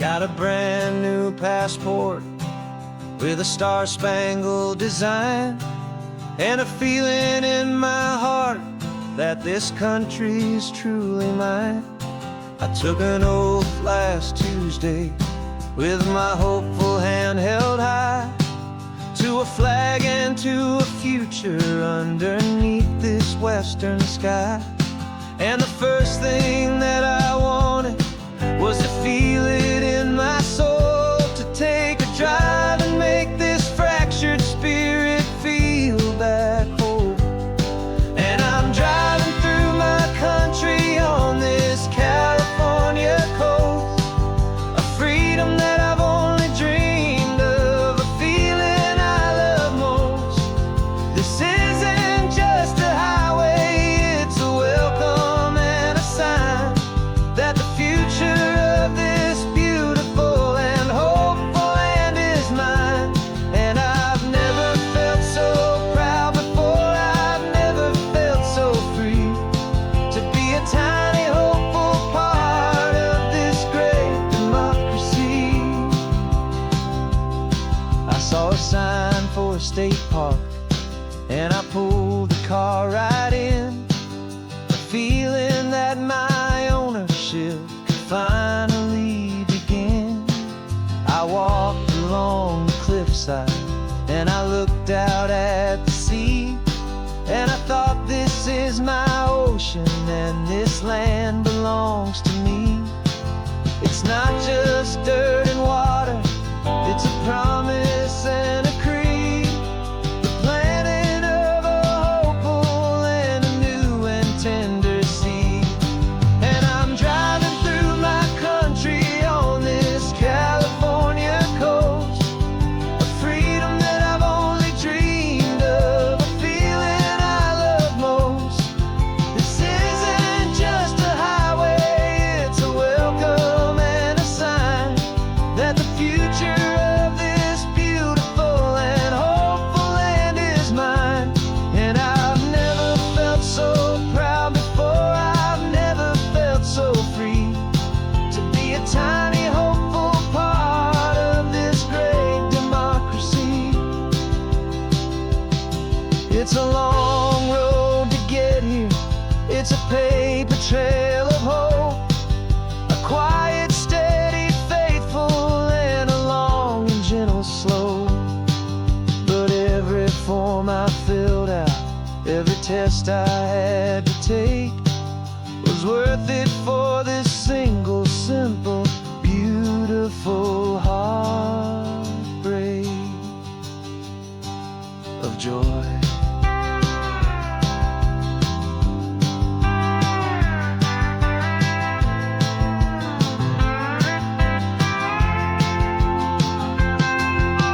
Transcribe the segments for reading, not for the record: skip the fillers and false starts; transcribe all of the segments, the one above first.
Got a brand new passport with a star-spangled design, and a feeling in my heart that this country's truly mine. I took an oath last Tuesday with my hopeful hand held high, to a flag and to a future underneath this western sky. And the first thing that I wanted was to feel it in my soul, to take a drive and make this fractured spirit feel back home. And I'm driving through my country on this California coast, a freedom that I've only dreamed of, a feeling I love most. This isn't just a highway, it's a welcome and a sign that the future of this beautiful and hopeful land is mine. And I've never felt so proud before, I've never felt so free, to be a tiny hopeful part of this great democracy. I saw a sign for a state park, and I pulled the car right in, a feeling that my ownership could finally begin. I walked along the cliffside and I looked out at the sea, and I thought, this is my ocean and this land belongs to me. It's not just dirt and water, it's a promise and a creed, the planting of a hopeful and a new and tender seed. And I'm driving through my country on this California coast, a freedom that I've only dreamed of, a feeling I love most. This isn't just a highway, it's a welcome and a sign that the future of this beautiful and hopeful land is mine. And I've never felt so proud before, I've never felt so free, to be a tiny hopeful part of this great democracy. It's a long road to get here, it's a paper trail of hope, a quiet, steady, faithful, and a long and gentle slope. But every form I filled out, every test I had to take, was worth it for this single, simple, beautiful heartbreak of joy.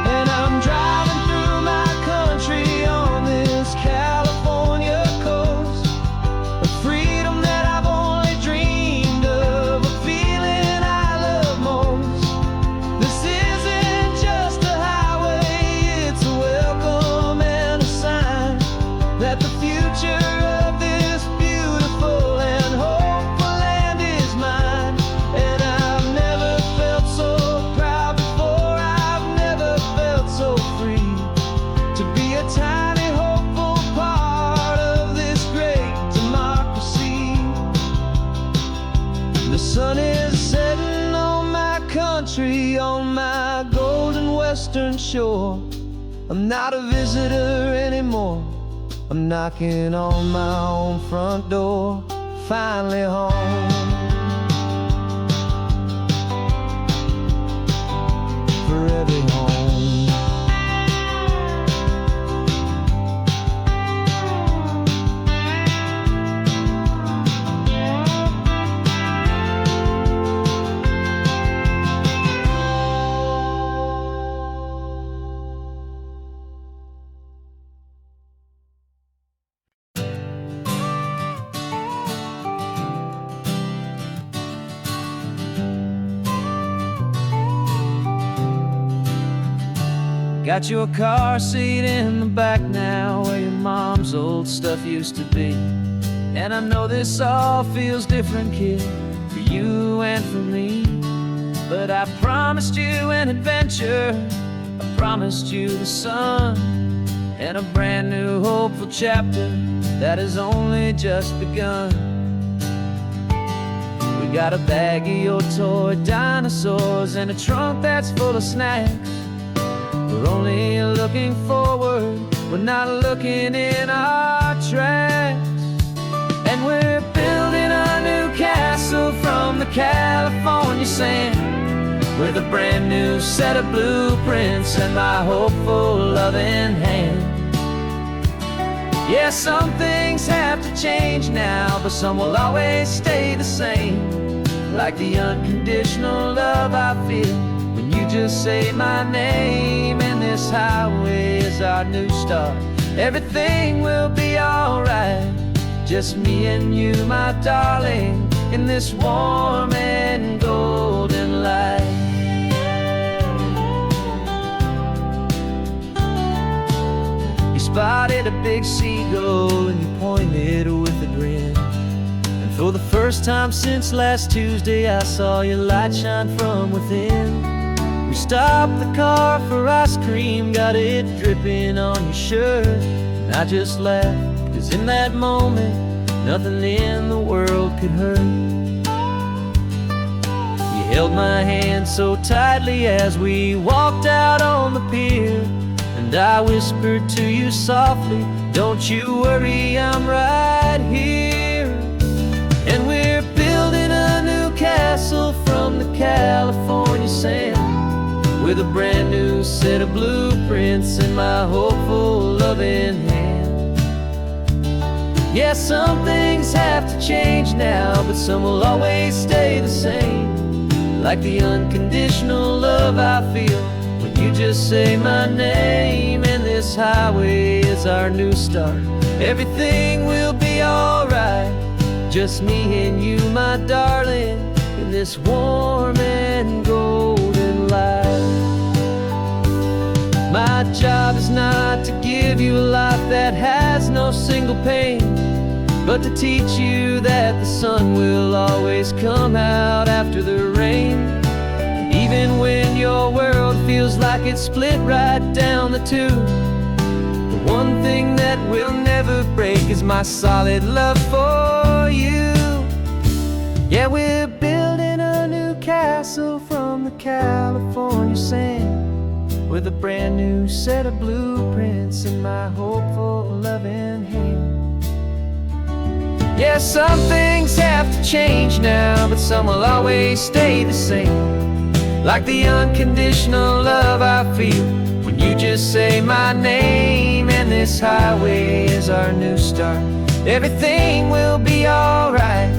And I'm driving through my country on this California coast, a freedom that I've only dreamed of, a feeling I love most. This isn't just a highway, it's a welcome and a sign that the future of this beautiful and hopeful land is mine. And I've never felt so proud before, I've never felt so free, to be a tiny hopeful part of this great democracy. The sun is setting on my country, on my golden western shore. I'm not a visitor anymore, I'm knocking on my own front door, finally home. For every home. Got your car seat in the back now, where your mom's old stuff used to be. And I know this all feels different, kid, for you and for me. But I promised you an adventure, I promised you the sun, and a brand new hopeful chapter that has only just begun. We got a bag of your toy dinosaurs and a trunk that's full of snacks. We're only looking forward, we're not looking in our tracks. And we're building a new castle from the California sand, with a brand new set of blueprints and my hopeful loving hand. Yeah, some things have to change now, but some will always stay the same. Like the unconditional love I feel when you just say my name. And this highway is our new start, everything will be alright. Just me and you, my darling, in this warm and golden light. You spotted a big seagull and you pointed with a grin. And for the first time since last Tuesday, I saw your light shine from within. We stopped the car for ice cream, got it dripping on your shirt. And I just laughed, 'cause in that moment, nothing in the world could hurt. You held my hand so tightly as we walked out on the pier, and I whispered to you softly, don't you worry, I'm right here. And we're building a new castle from the California sand, with a brand new set of blueprints in my hopeful loving hand. Yeah, some things have to change now, but some will always stay the same. Like the unconditional love I feel when you just say my name. And this highway is our new start, everything will be alright. Just me and you, my darling, in this warm and golden light. My job is not to give you a life that has no single pain, but to teach you that the sun will always come out after the rain. Even when your world feels like it's split right down the two, the one thing that will never break is my solid love for you. Yeah, we're building a new castle from the California sand, with a brand new set of blueprints in my hopeful loving hand. Yeah, some things have to change now, but some will always stay the same. Like the unconditional love I feel when you just say my name. And this highway is our new start, everything will be alright.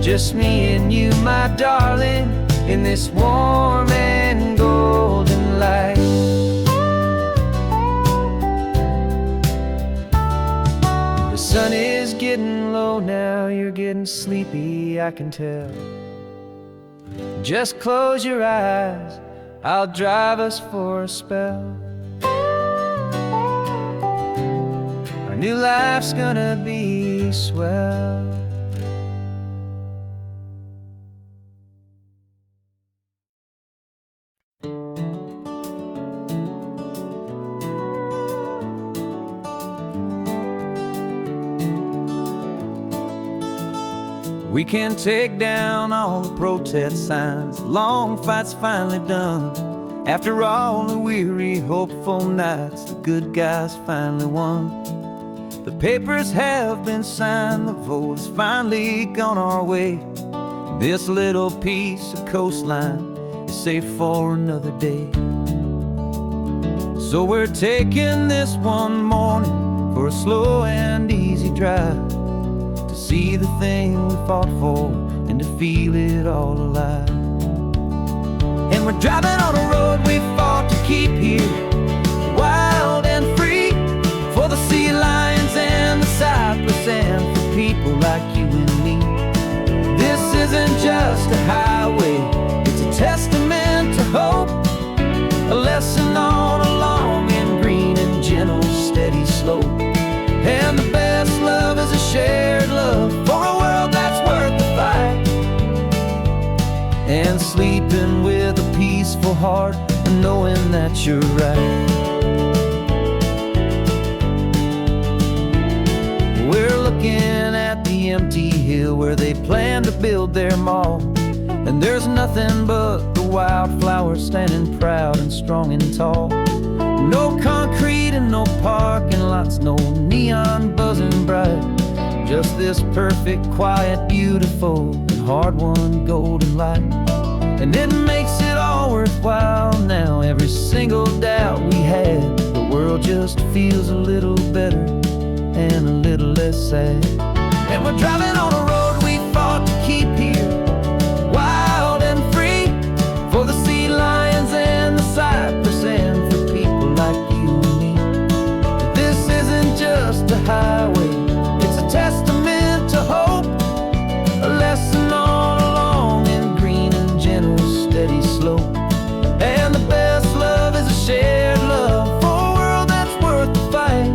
Just me and you, my darling, in this warm and golden light. The sun is getting low now, you're getting sleepy, I can tell. Just close your eyes, I'll drive us for a spell. Our new life's gonna be swell. We can take down all the protest signs, long fight's finally done. After all the weary, hopeful nights, the good guys finally won. The papers have been signed, the vote has finally gone our way. This little piece of coastline is safe for another day. So we're taking this one morning for a slow and easy drive, to see the thing we fought for and to feel it all alive. And we're driving on a road we fought to keep here, wild and free, for the sea lions and the cypress and for people like you and me. This isn't just a highway, it's a testament to hope, a lesson on a long and green and gentle steady slope. And the best love is a shared love for a world that's worth the fight. And sleeping with heart and knowing that you're right. We're looking at the empty hill where they plan to build their mall, and there's nothing but the wildflowers standing proud and strong and tall. No concrete and no parking lots, no neon buzzing bright, just this perfect, quiet, beautiful, and hard-won golden light. And it makes it all worthwhile now. Every single doubt we had, the world just feels a little better and a little less sad. And we're driving on a road we fought to keep here, wild and free, for the sea lions and the cypress and for people like you and me. This isn't just a highway, it's a testament to hope, a lesson all along in green and gentle, steady slope. And the best love is a shared love for a world that's worth the fight,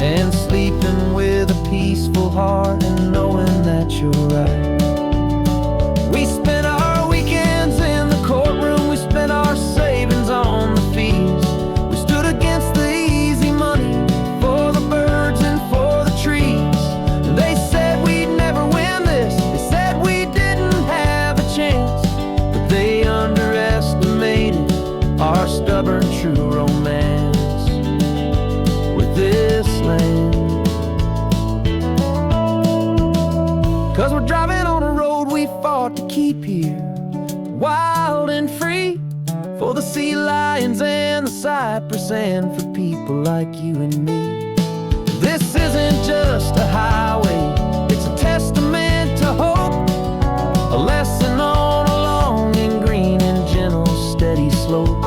and sleeping with a peaceful heart and knowing that you're right. We spent our weekends in the courtroom, we spent our savings on the fees. We stood against the easy money for the birds and for the trees. And they said we'd never win this, they said we didn't have a chance, but they underestimated our stubborn true romance with this land. 'Cause we're driving on a road we fought to keep here, wild and free, for the sea lions and the cypress and for people like you and me. This isn't just a highway, it's a testament to hope, a lesson all along in green and gentle, steady slope.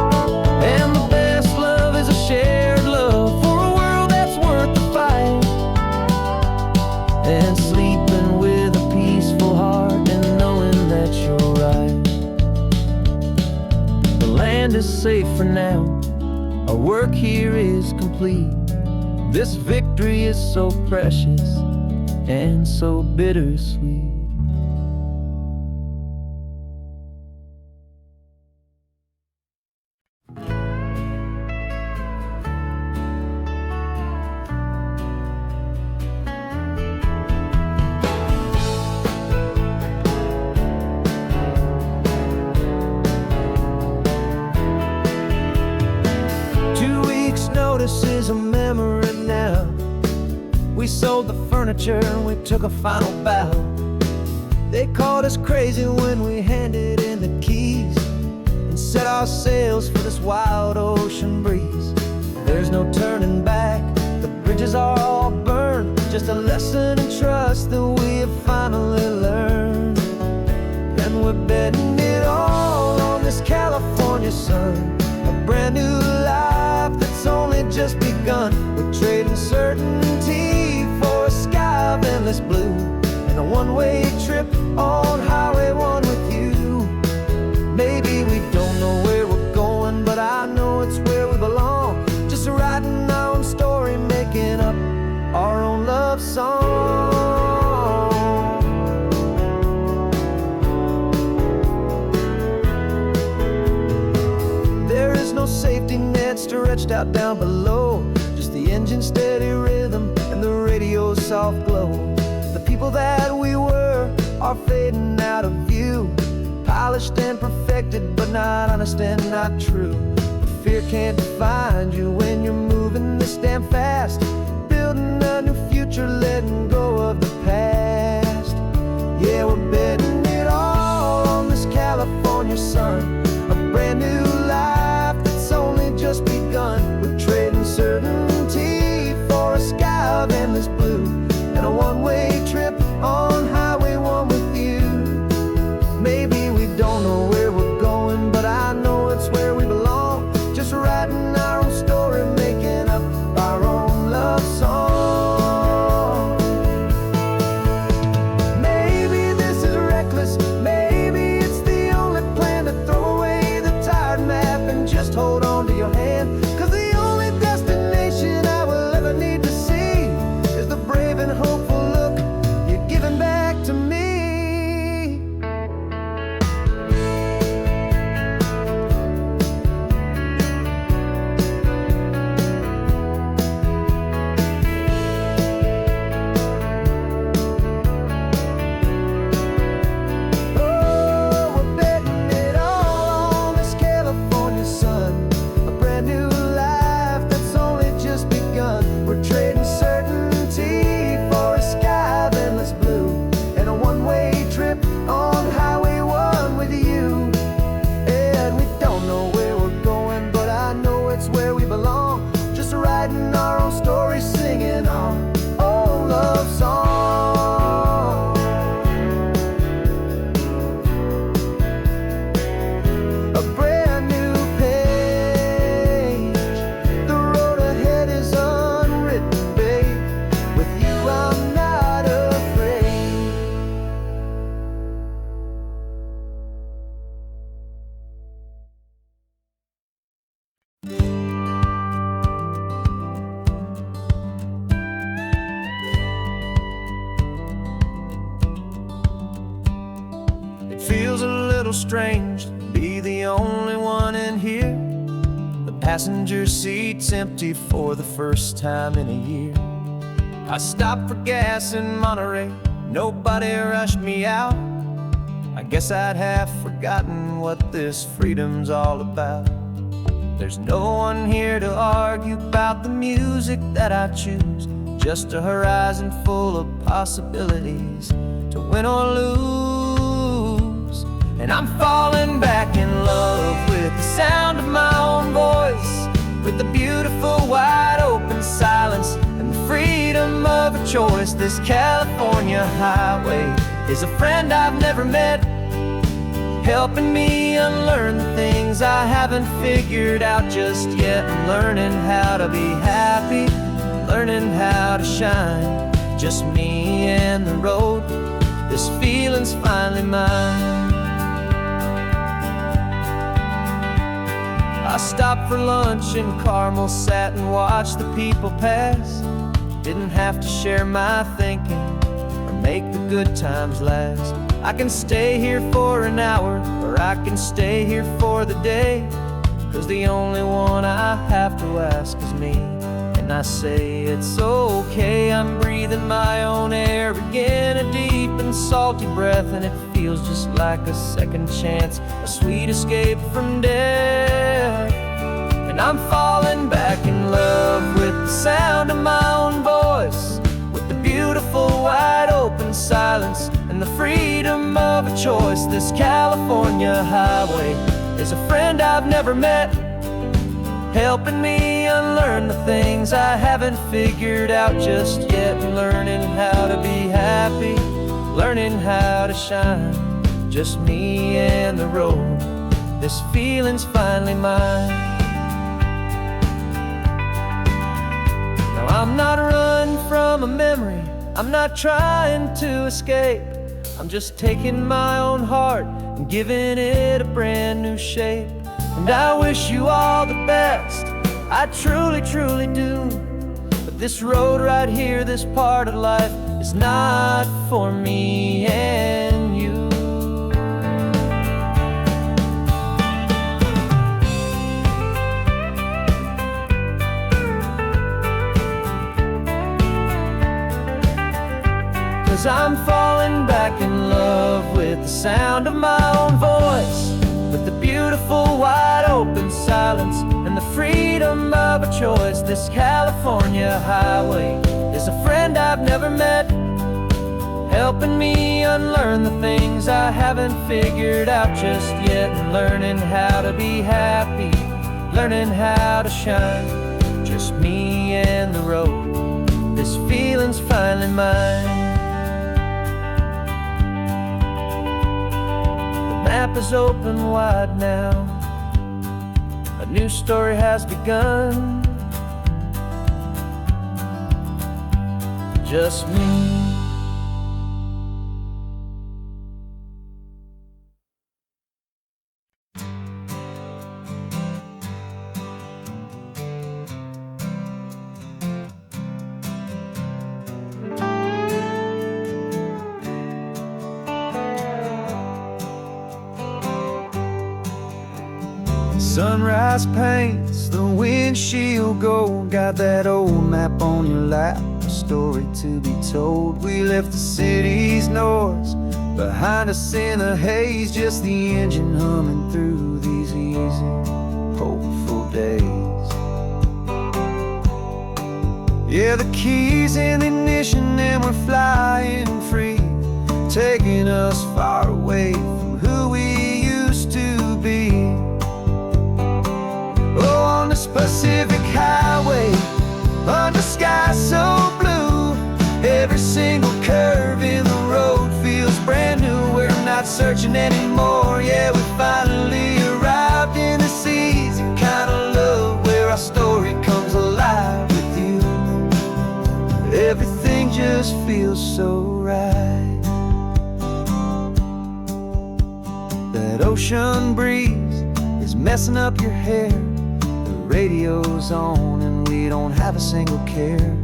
And the best love is a shared love for a world that's worth the fight, and sleeping with a peaceful heart and knowing that you're right. The land is safe for now, our work here is complete. This victory is so precious and so bittersweet. Notice is a memory now. We sold the furniture and we took a final bow. They called us crazy when we handed in the keys and set our sails for this wild ocean breeze. There's no turning back, the bridges are all burned, just a lesson in trust that we have finally learned. And we're betting it all on this California sun, a brand new life that's only just begun. We're trading certainty for a sky of endless blue, and a one-way trip on Highway 1 with you. Maybe we don't know where we're going, but I know it's where we belong. Just writing our own story, making up our own love song. There is no safety net stretched out down below, just the engine's steady rhythm and the radio's soft glow. The people that we were are fading out of view, polished and perfected, but not honest and not true. Fear can't define you when you're moving this damn fast, building a new future, letting go of the past. Yeah, we're betting it all on this California sun, a brand new life that's only just begun. We're trading certainty for a sky of endless blue, and a one-way trip on Highway 1 with you. Maybe we don't know where we're going, but I know it's where we belong. Just writing our own story, making up our own love song. Maybe this is reckless, maybe it's the only plan to throw away the tired map and just hold on to your hand. 'Cause the only destination I will ever need to see is the brave and hopeful look you're giving back to me. It feels a little strange to be the only one in here. The passenger seat's empty for the first time in a year. I stopped for gas in Monterey, nobody rushed me out. I guess I'd have forgotten what this freedom's all about. There's no one here to argue about the music that I choose, just a horizon full of possibilities to win or lose. And I'm falling back in love with the sound of my own voice, with the beautiful wide open silence and the freedom of a choice. This California highway is a friend I've never met, helping me unlearn the things I haven't figured out just yet. I'm learning how to be happy, learning how to shine, just me and the road. This feeling's finally mine. I stopped for lunch in Carmel, sat and watched the people pass. Didn't have to share my thinking or make the good times last. I can stay here for an hour, or I can stay here for the day, 'cause the only one I have to ask is me. And I say it's okay, I'm breathing my own air again, a deep and salty breath, and it feels just like a second chance, a sweet escape from death. And I'm falling back in love with the sound of my own voice, with the beautiful wide open silence and the freedom of a choice. This California highway is a friend I've never met, helping me unlearn the things I haven't figured out just yet. Learning how to be happy, learning how to shine, just me and the road. This feeling's finally mine. Now I'm not running from a memory, I'm not trying to escape. I'm just taking my own heart and giving it a brand new shape. And I wish you all the best, I truly, truly do. But this road right here, this part of life, is not for me and you. 'Cause I'm falling back in love with the sound of my own voice, with the beautiful wide open silence and the freedom of a choice. This California highway is a friend I've never met, helping me unlearn the things I haven't figured out just yet. And learning how to be happy, learning how to shine, just me and the road. This feeling's finally mine. The map is open wide now, a new story has begun. Just me. Sunrise paints the windshield gold. Got that old map on your lap, a story to be told. We left the city's noise behind us in the haze, just the engine humming through these easy, hopeful days. Yeah, the keys in the ignition and we're flying free, taking us far away from who we used to be. Oh, on this Pacific highway, under sky so blue, every single curve in the road feels brand new. We're not searching anymore, yeah, we finally arrived in this easy kind of love, where our story comes alive with you. Everything just feels so right. That ocean breeze is messing up your hair, the radio's on and we don't have a single care.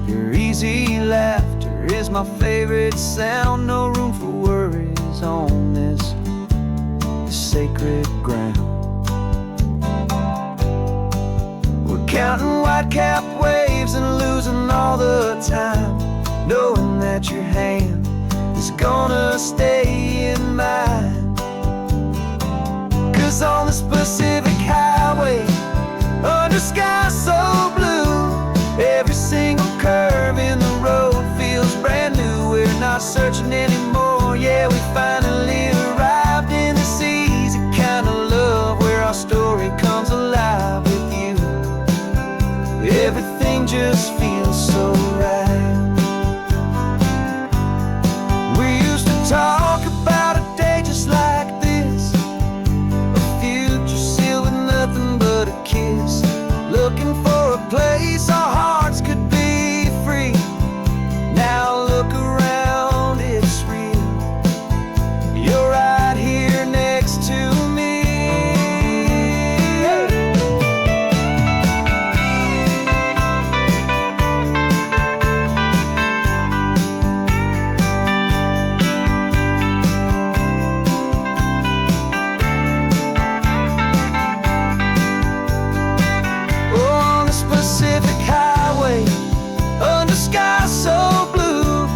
Your easy laughter is my favorite sound. No room for worries on this sacred ground. We're counting white-cap waves and losing all the time, knowing that your hand is gonna stay in mine. 'Cause on this Pacific highway, under skies so blue, every single curve in the road feels brand new. We're not searching anymore, yeah, we finally arrived in this easy kind of love where our story comes alive with you. Everything just feels so right. We used to talk about a day just like this, a future sealed with nothing but a kiss, looking for a place our hearts could be free. Now look around, it's real. You're right here next to me. On this Pacific highway, under skies so blue,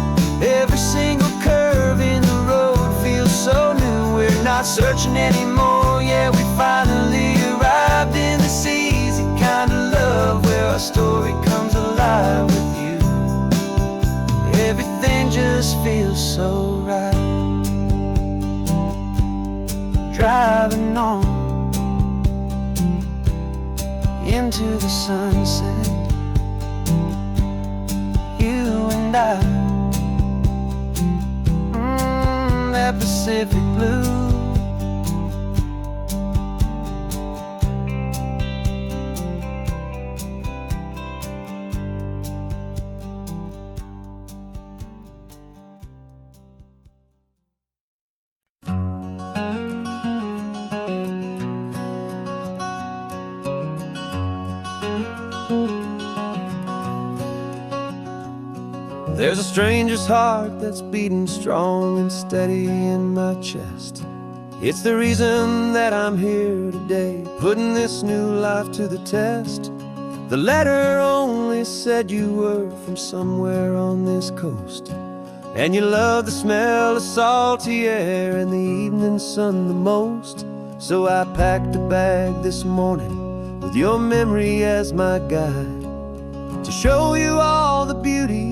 every single curve in the road feels so new. We're not searching anymore, yeah, we finally arrived in this easy kind of love where our story comes alive with you. Everything just feels so right. Driving on into the sunset, you and I, that Pacific blue. There's a stranger's heart that's beating strong and steady in my chest. It's the reason that I'm here today, putting this new life to the test. The letter only said you were from somewhere on this coast, and you love the smell of salty air and the evening sun the most. So I packed a bag this morning with your memory as my guide, to show you all the beauty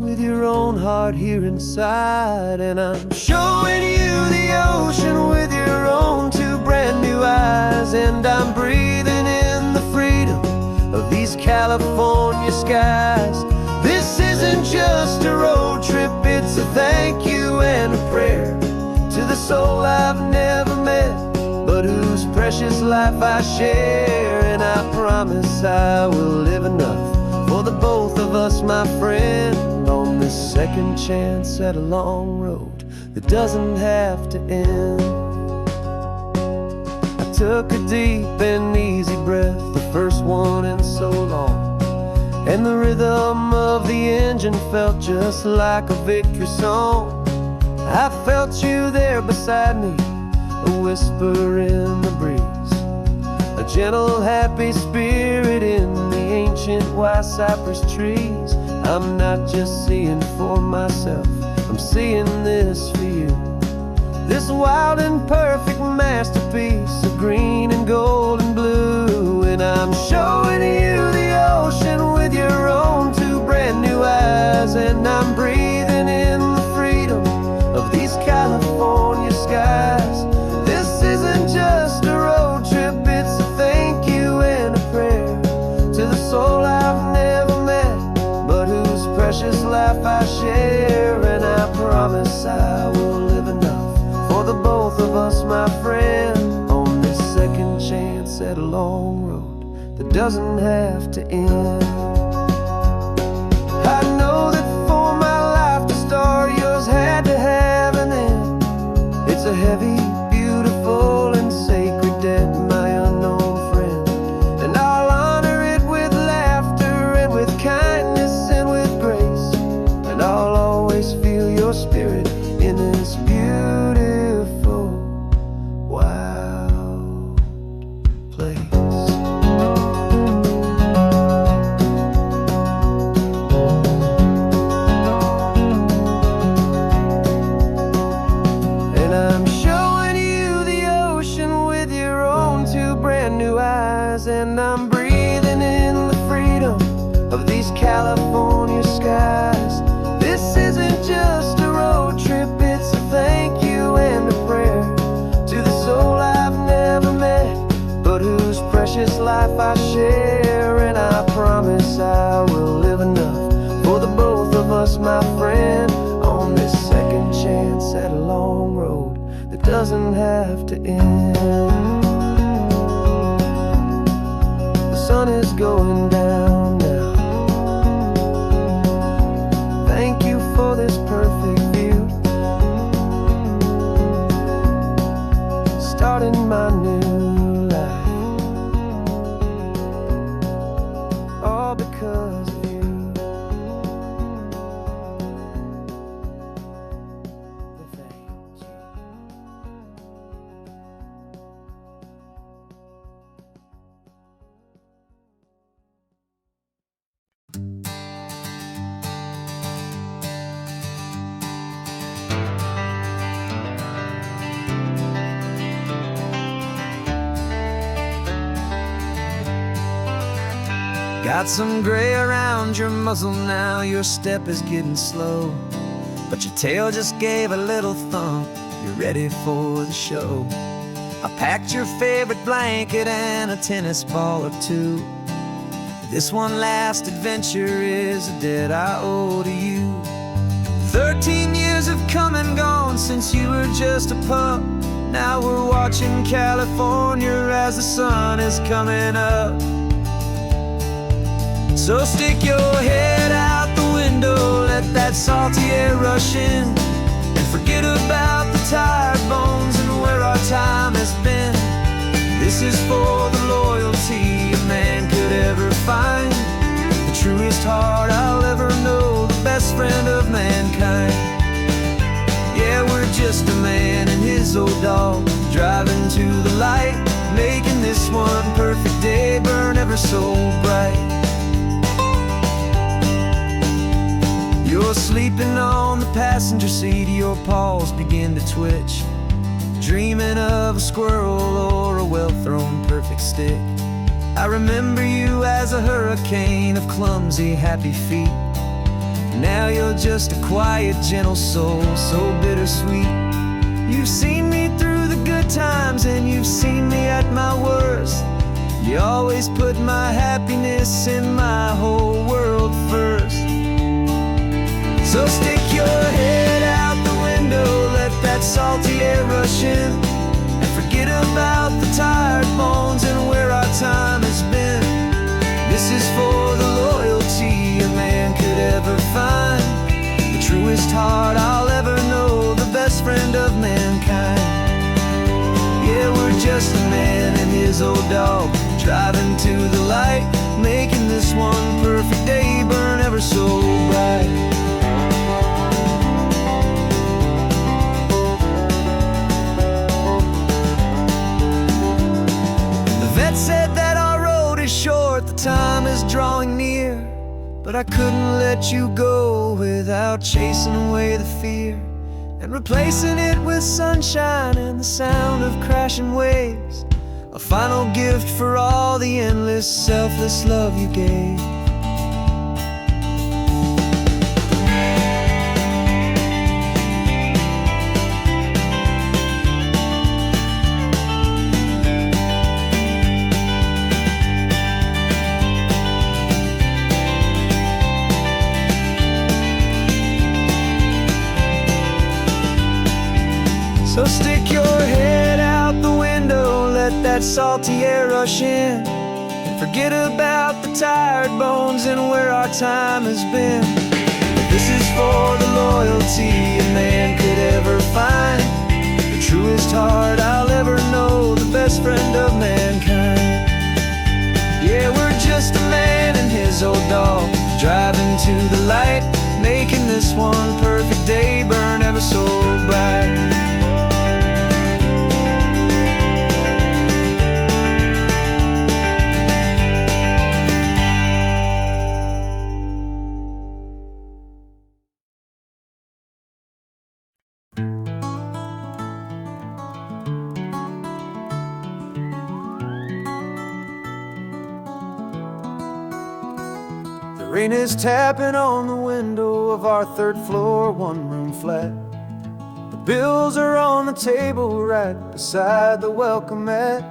with your own heart here inside. And I'm showing you the ocean with your own two brand new eyes, and I'm breathing in the freedom of these California skies. This isn't just a road trip, it's a thank you and a prayer to the soul I've never met, but whose precious life I share. And I promise I will live enough for the both of us, my friend, on this second chance at a long road that doesn't have to end. I took a deep and easy breath, the first one in so long, and the rhythm of the engine felt just like a victory song. I felt you there beside me, a whisper in the breeze, a gentle happy spirit in the ancient white cypress trees. I'm not just seeing for myself, I'm seeing this for you, this wild and perfect masterpiece of green and gold and blue. And I'm showing you the ocean with your own two brand new eyes, and I'm breathing in the freedom of these California skies. This isn't just a road trip, it's a thank you and a prayer to the soul I've never met, but whose precious life I share. And I promise I will live enough for the both of us, my friend, on this second chance at a long road that doesn't have to end. I know that for my life to start, yours had to have an end. It's a heavy, beautiful, and sacred debt, my unknown friend, and all California skies. This isn't just a road trip, it's a thank you and a prayer to the soul I've never met, but whose precious life I share. And I promise I will live enough for the both of us, my friend, on this second chance at a long road that doesn't have to end. The sun is going down now. Thank you for this perfect view, starting my new life, all because of you. Thank you. Got some gray around your muzzle now, your step is getting slow, but your tail just gave a little thump, you're ready for the show. I packed your favorite blanket and a tennis ball or two. This one last adventure is a debt I owe to you. 13 years have come and gone since you were just a pup. Now we're watching California as the sun is coming up. So stick your head out the window, let that salty air rush in, and forget about the tired bones and where our time has been. This is for the loyalty a man could ever find, the truest heart I'll ever know, the best friend of mankind. Yeah, we're just a man and his old dog, driving to the light, making this one perfect day burn ever so bright. You're sleeping on the passenger seat, your paws begin to twitch, dreaming of a squirrel or a well-thrown perfect stick. I remember you as a hurricane of clumsy, happy feet. Now you're just a quiet, gentle soul, so bittersweet. You've seen me through the good times and you've seen me at my worst. You always put my happiness in my whole world first. So stick your head out the window, let that salty air rush in, and forget about the tired bones and where our time has been. This is for the loyalty a man could ever find, the truest heart I'll ever know, the best friend of mankind. Yeah, we're just a man and his old dog, driving to the light, making this one perfect day burn ever so bright. Said that our road is short, the time is drawing near, but I couldn't let you go without chasing away the fear and replacing it with sunshine and the sound of crashing waves, a final gift for all the endless, selfless love you gave. So stick your head out the window, let that salty air rush in, and forget about the tired bones and where our time has been. This is for the loyalty a man could ever find, the truest heart I'll ever know, the best friend of mankind. Yeah, we're just a man and his old dog, driving to the light, making this one perfect day burn ever so bright. Rain is tapping on the window of our third floor, one-room flat. The bills are on the table right beside the welcome mat.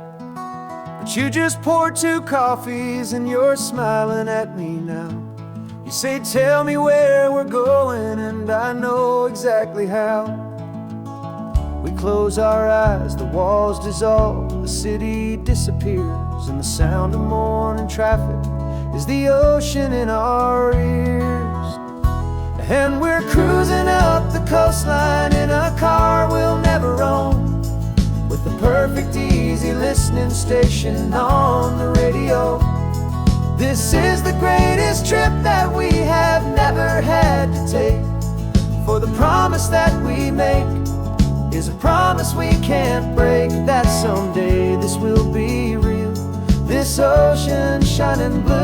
But you just poured 2 coffees and you're smiling at me now. You say, tell me where we're going, and I know exactly how. We close our eyes, the walls dissolve, the city disappears, and the sound of morning traffic is the ocean in our ears. And we're cruising up the coastline in a car we'll never own, with the perfect easy listening station on the radio. This is the greatest trip that we have never had to take, for the promise that we make is a promise we can't break, that someday this will be real, this ocean shining blue.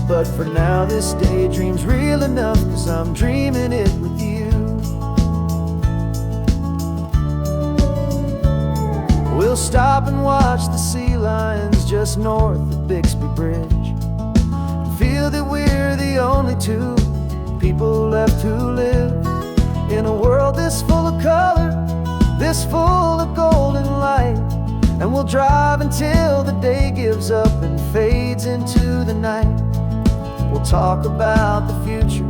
But for now this daydream's real enough, 'cause I'm dreaming it with you. We'll stop and watch the sea lions just north of Bixby Bridge, feel that we're the only 2 people left who live in a world this full of color, this full of golden light. And we'll drive until the day gives up and fades into the night. We'll talk about the future,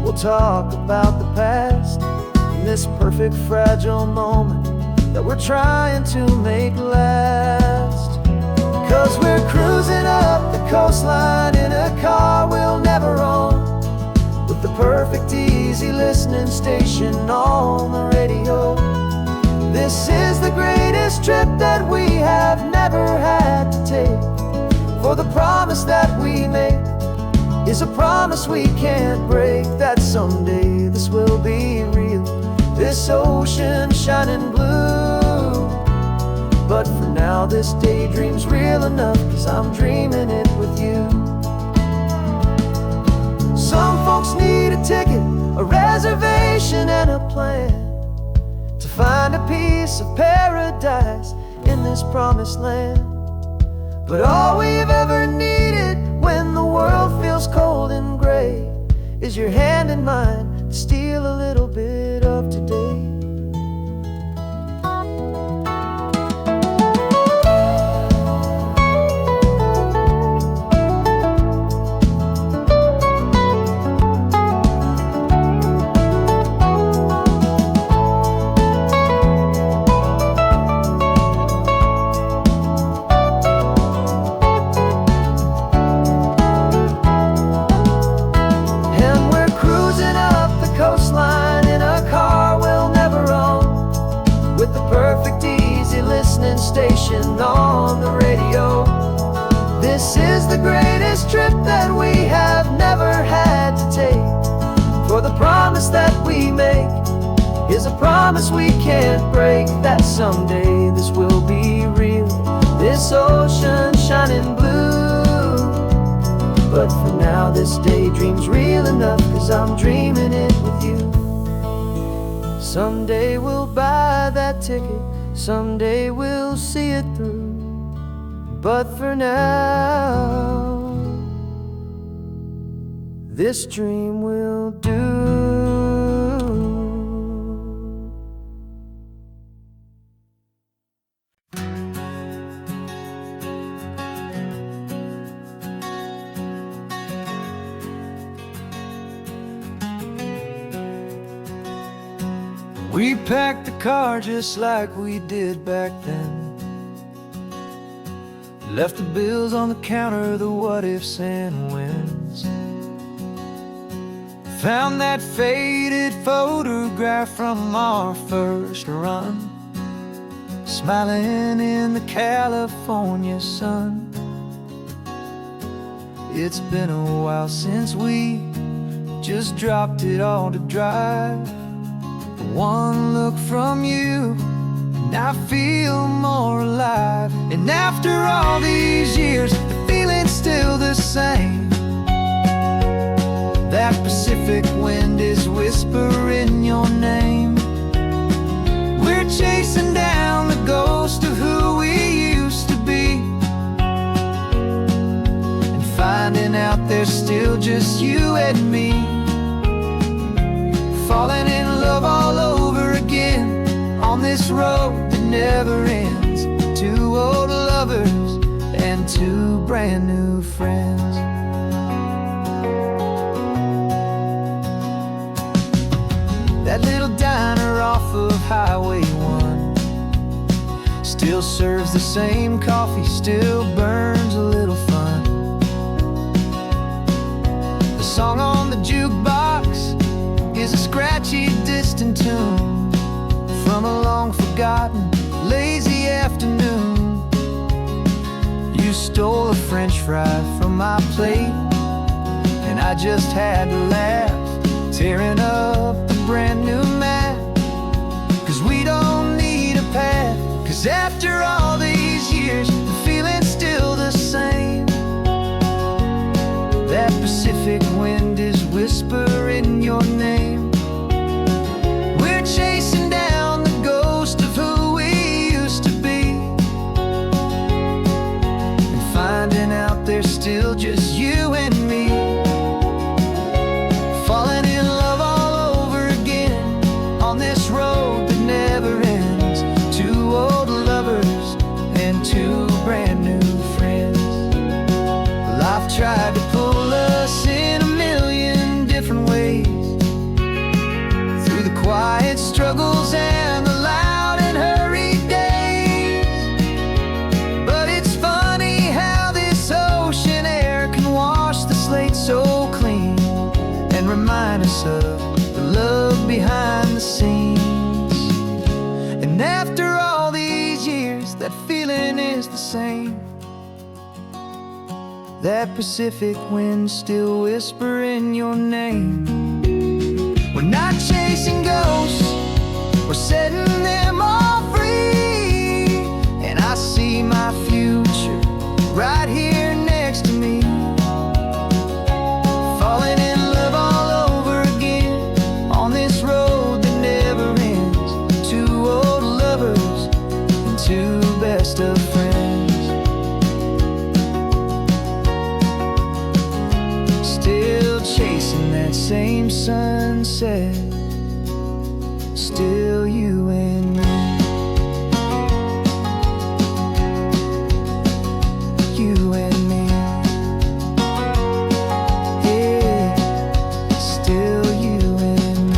we'll talk about the past, in this perfect fragile moment that we're trying to make last. 'Cause we're cruising up the coastline in a car we'll never own, with the perfect easy listening station on the radio. This is the greatest trip that we have never had to take, for the promise that we make is a promise we can't break, that someday this will be real, this ocean shining blue. But for now this daydream's real enough, 'cause I'm dreaming it with you. Some folks need a ticket, a reservation and a plan to find a piece of paradise in this promised land. But all we've ever needed when the world feels cold and gray is your hand in mine to steal a little bit of today. Station on the radio. This is the greatest trip that we have never had to take, for the promise that we make is a promise we can't break, that someday this will be real, this ocean shining blue. But for now this daydream's real enough, 'cause I'm dreaming it with you. Someday we'll buy that ticket, someday we'll see it through. But for now, this dream will do. We packed the car just like we did back then, left the bills on the counter, the what-ifs and whens. Found that faded photograph from our first run, smiling in the California sun. It's been a while since we just dropped it all to drive. One look from you and I feel more alive. And after all these years, the feeling's still the same. That Pacific wind is whispering your name. We're chasing down the ghost of who we used to be, and finding out out there's still just you and me, falling in love all over again on this road that never ends. Two old lovers and two brand new friends. That little diner off of Highway 1 still serves the same coffee, still burns a little fun. The song on the jukebox is a scratchy, distant tune from a long forgotten, lazy afternoon. You stole a French fry from my plate, and I just had to laugh, tearing up the brand new map. Cause we don't need a path, cause after all these years, the feeling's still the same. That Pacific wind is whispering your name. We're chasing down the ghost of who we used to be, and finding out there's still just you and me, falling in love all over again on this road that never ends. Two old lovers and two brand new friends. Life tried to pull us in a million different ways, through the quiet struggles and the loud and hurried days. But it's funny how this ocean air can wash the slate so clean and remind us of the love behind the scenes. And after all these years, that feeling is the same. That Pacific wind still whispering your name. We're not chasing ghosts, we're setting them all free. And I see my future right here next to me, falling in love all over again on this road that never ends. Two old lovers and two best of friends. Still chasing that same sunset, still you and me. You and me. Yeah, still you and me.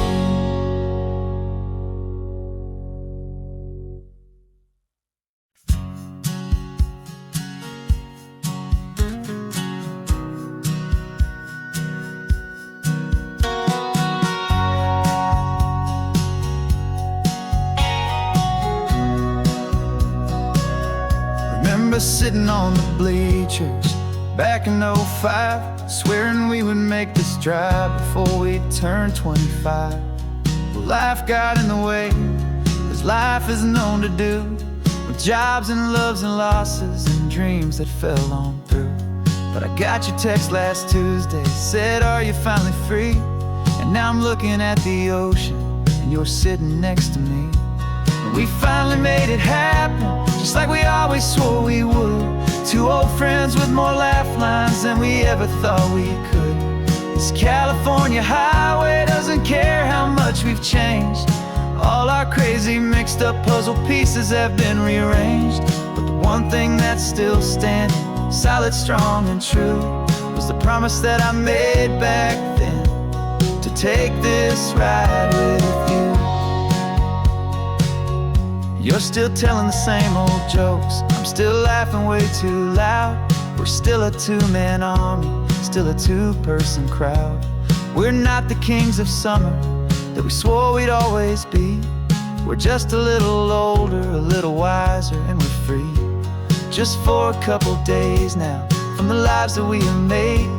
Remember sitting on the bleachers back in '05, swearing we would make this drive before we turned 25. Well, life got in the way, as life is known to do, with jobs and loves and losses and dreams that fell on through. But I got your text last Tuesday, said, are you finally free? And now I'm looking at the ocean, and you're sitting next to me. And we finally made it happen, just like we always swore we would. Two old friends with more laugh lines than we ever thought we could. This California highway doesn't care how much we've changed. All our crazy mixed up puzzle pieces have been rearranged. But the one thing that's still standing, solid, strong and true, was the promise that I made back then, to take this ride with you. You're still telling the same old jokes, I'm still laughing way too loud. We're still a two-man army, still a two-person crowd. We're not the kings of summer that we swore we'd always be. We're just a little older, a little wiser, and we're free. Just for a couple days now, from the lives that we have made,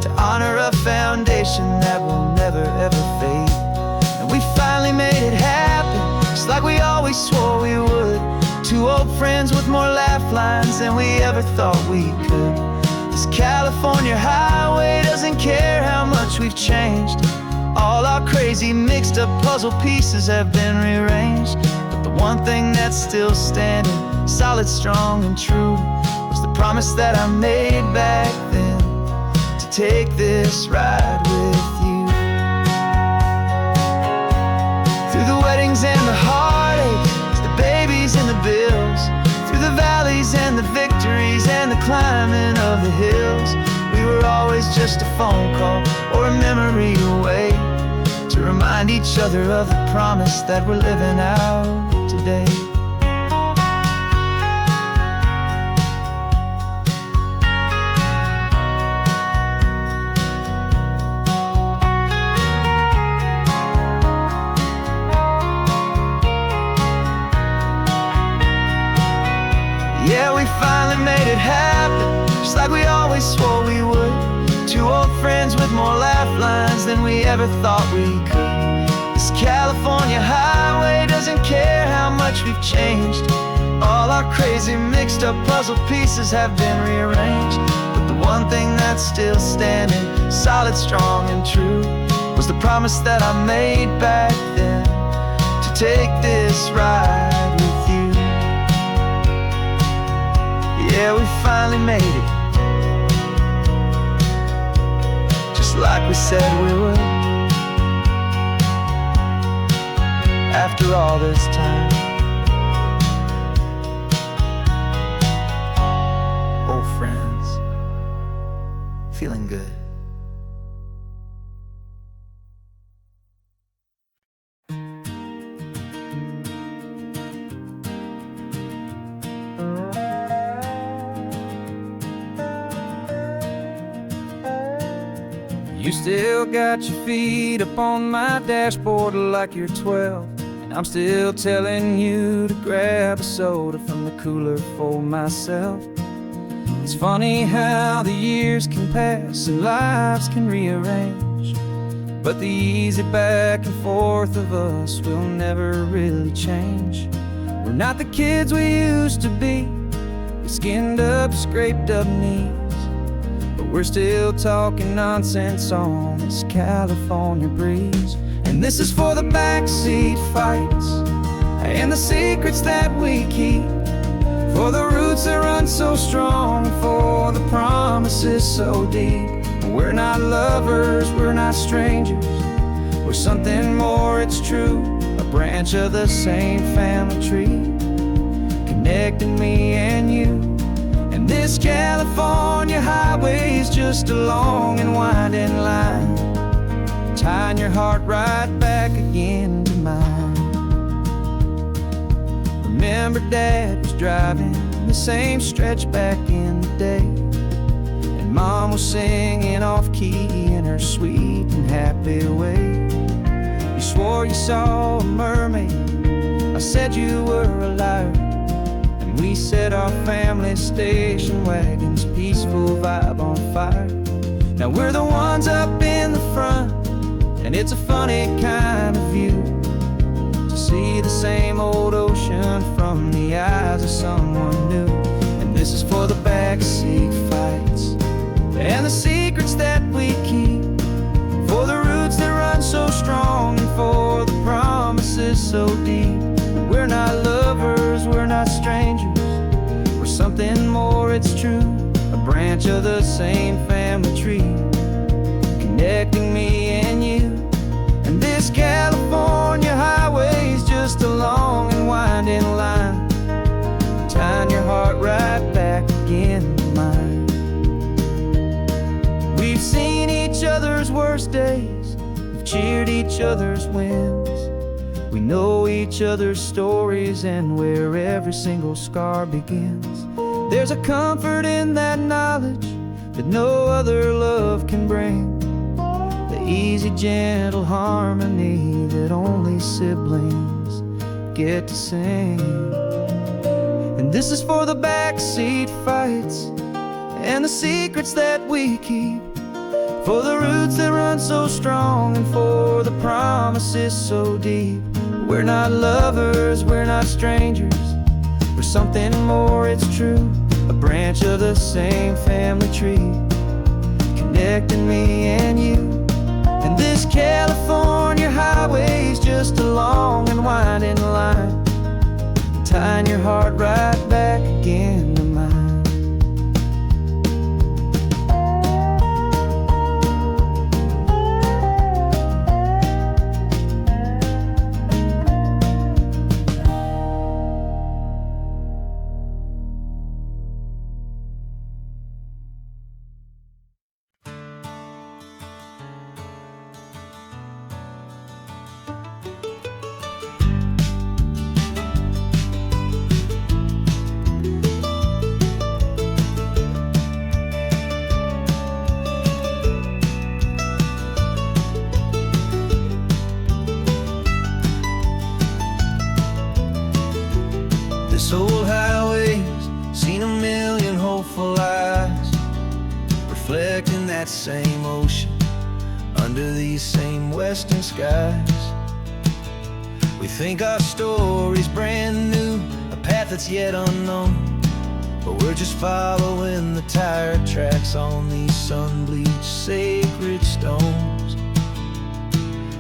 to honor a foundation that will never ever fade. And we finally made it happen, just like we always swore we would. Two old friends with more laugh lines than we ever thought we could. This California highway doesn't care how much we've changed. All our crazy mixed up puzzle pieces have been rearranged. But the one thing that's still standing, solid, strong and true, was the promise that I made back then, to to take this ride with you. Through the weddings and the heartaches, the babies and the bills, through the valleys and the victories and the climbing of the hills, we were always just a phone call or a memory away, to remind each other of the promise that we're living out today. Yeah, we finally made it happen, just like we always swore we would. Two old friends with more laugh lines than we ever thought we could. This California highway doesn't care how much we've changed. All our crazy mixed up puzzle pieces have been rearranged, but the one thing that's still standing solid, strong and true was the promise that I made back then, to take this ride with you. Yeah, we finally made it, just like we said we would. After all this time, old friends, feeling good. You still got your feet up on my dashboard like you're 12, and I'm still telling you to grab a soda from the cooler for myself. It's funny how the years can pass and lives can rearrange, but the easy back and forth of us will never really change. We're not the kids we used to be, with skinned up, scraped up knees, but we're still talking nonsense on this California breeze. And this is for the backseat fights and the secrets that we keep, for the roots that run so strong, for the promises so deep. We're not lovers, we're not strangers, we're something more, it's true, a branch of the same family tree, connecting me and you. And this California highway is just a long and winding line, tying your heart right back again to mine. Remember Dad was driving the same stretch back in the day, and Mom was singing off-key in her sweet and happy way. You swore you saw a mermaid, I said you were a liar, and we set our family station wagon's peaceful vibe on fire. Now we're the ones up in the front, and it's a funny kind of view to see the same old ocean from the eyes of someone new. And this is for the backseat fights and the secrets that we keep, for the roots that run so strong and for the promises so deep. We're not lovers, we're not strangers, we're something more, it's true, a branch of the same family tree, connecting me and you. And this California highway is just a long and winding line, tying your heart right back again to mine. We've seen each other's worst days, we've cheered each other's wins, we know each other's stories and where every single scar begins. There's a comfort in that knowledge that no other love can bring, the easy, gentle harmony that only siblings get to sing. And this is for the backseat fights and the secrets that we keep, for the roots that run so strong and for the promises so deep. We're not lovers, we're not strangers, we're something more, it's true, a branch of the same family tree, connecting me and you. And this California highway is just a long and winding line, tying your heart right back again to mine. reflecting that same ocean under these same western skies. We think our story's brand new, a path that's yet unknown, but we're just following the tire tracks on these sun-bleached sacred stones.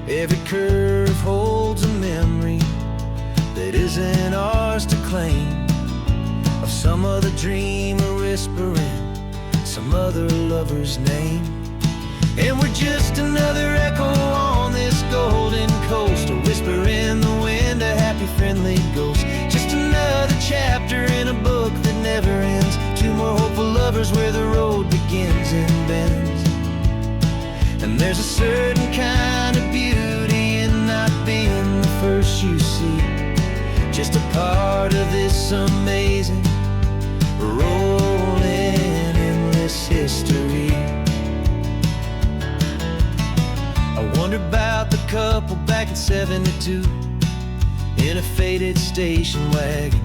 Every curve holds a memory that isn't ours to claim, of some other dreamer whispering some other lover's name. And we're just another echo on this golden coast, a whisper in the wind, a happy friendly ghost. Just another chapter in a book that never ends, two more hopeful lovers where the road begins and bends. And there's a certain kind of beauty in not being the first you see, just a part of this amazing rolling endless history. I wonder about the couple back in '72 in a faded station wagon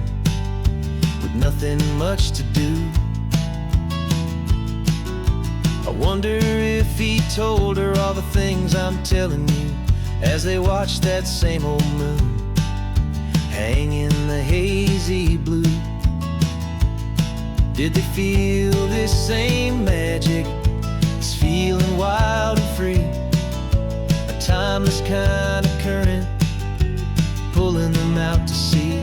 with nothing much to do. I wonder if he told her all the things I'm telling you as they watched that same old moon hang in the hazy blue. Did they feel this same magic, this feeling wild and free, a timeless kind of current pulling them out to sea?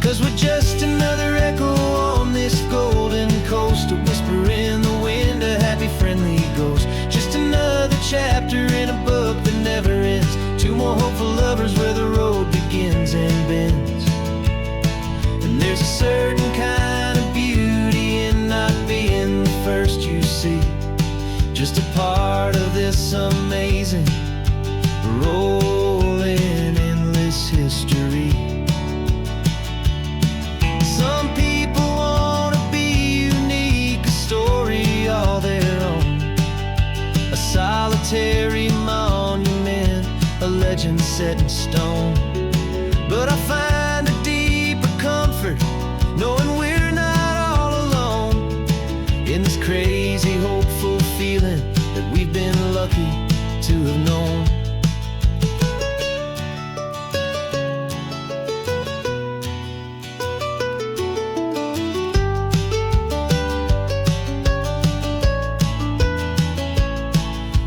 'Cause we're just another echo on this golden coast, a whisper in the wind, a happy friendly ghost. Just another chapter in a book that never ends, two more hopeful lovers where the road begins and bends. And there's a certain kind of beauty in not being the first you see, just a part of this amazing rolling endless history. Some people want to be unique, a story all their own, a solitary monument, a legend set in stone. But I find a deeper comfort knowing we're not all alone in this crazy hopeful feeling that we've been lucky to have known.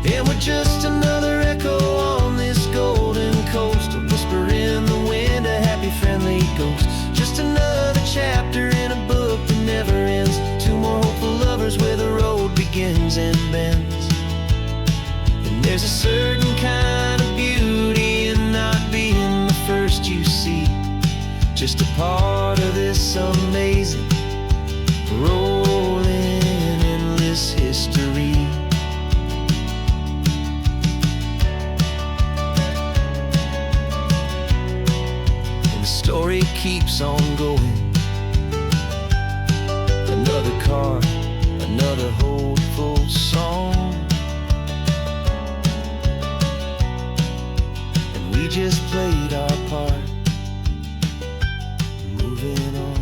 And we're just another echo on this golden coast, a whisper in the wind, a happy friendly ghost. Just another chapter in a book that never ends, two more hopeful lovers where the road begins and bends. And there's a certain kind of beauty in not being the first you see, just a part of this amazing rolling endless history. Story keeps on going, another car, another hopeful song, and we just played our part, moving on.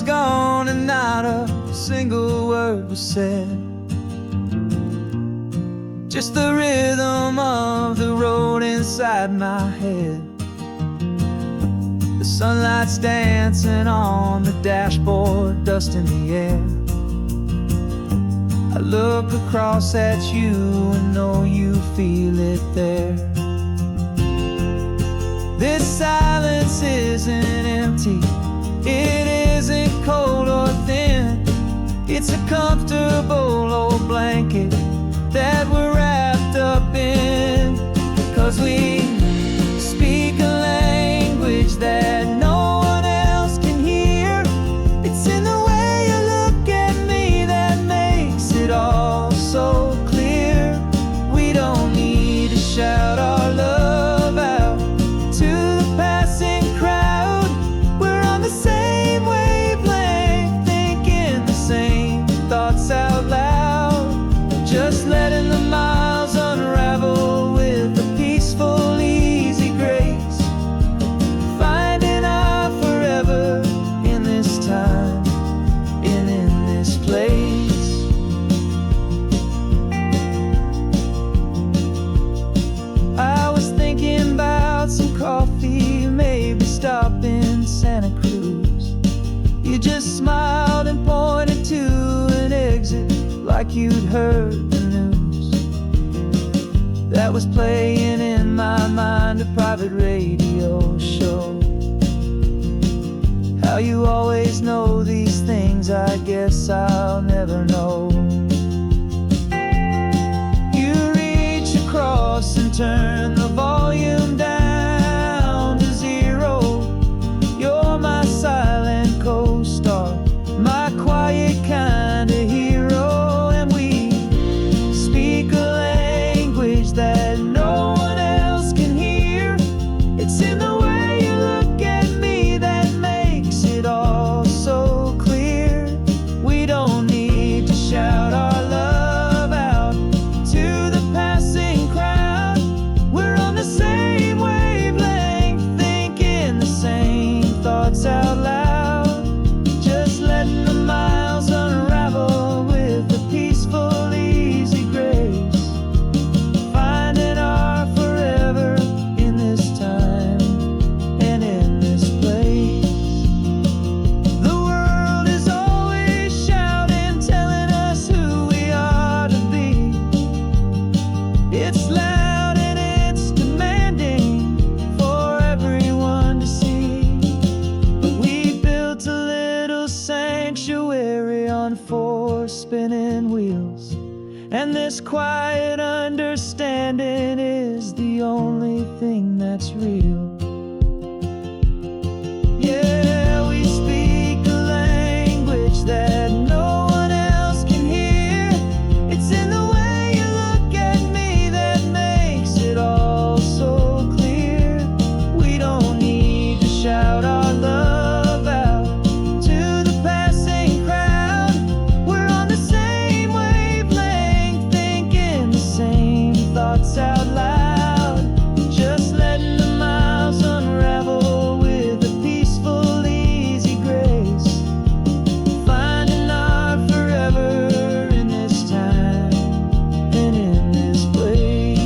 Gone and not a single word was said, just the rhythm of the road inside my head. The sunlight's dancing on the dashboard, dust in the air. I look across at you and know you feel it there. This silence isn't empty, it isn't cold or thin. It's a comfortable old blanket that we're wrapped up in. 'Cause we speak a language that no one else can hear. It's in the way you look at me that makes it all so clear. We don't need to shout our love, like you'd heard the news that was playing in my mind, a private radio show. How you always know these things, I guess I'll never know. You reach across and turn the volume down to 0. You're my silent co-star, my quiet kind of hero. And we speak a language that no one else can hear. It's in the way you look at me that makes it all so clear. We don't need to shout our love out to the passing crowd. We're on the same wavelength, thinking the same thoughts out loud. Just letting the miles unravel with a peaceful, easy grace. Finding our forever in this time and in this place. The world is always shouting, telling us who we are to be. It's loud and it's demanding for everyone to see. But we built a little sanctuary on 4 spinning wheels, and this quiet understanding is the only thing that's real. Yeah, we speak a language that no one else can hear. It's in the way you look at me that makes it all so clear. We don't need to shout our love out to the passing crowd. We're on the same wavelength, thinking the same thoughts out loud. Just letting the miles unravel with a peaceful, easy grace. Finding our forever in this time and in this place.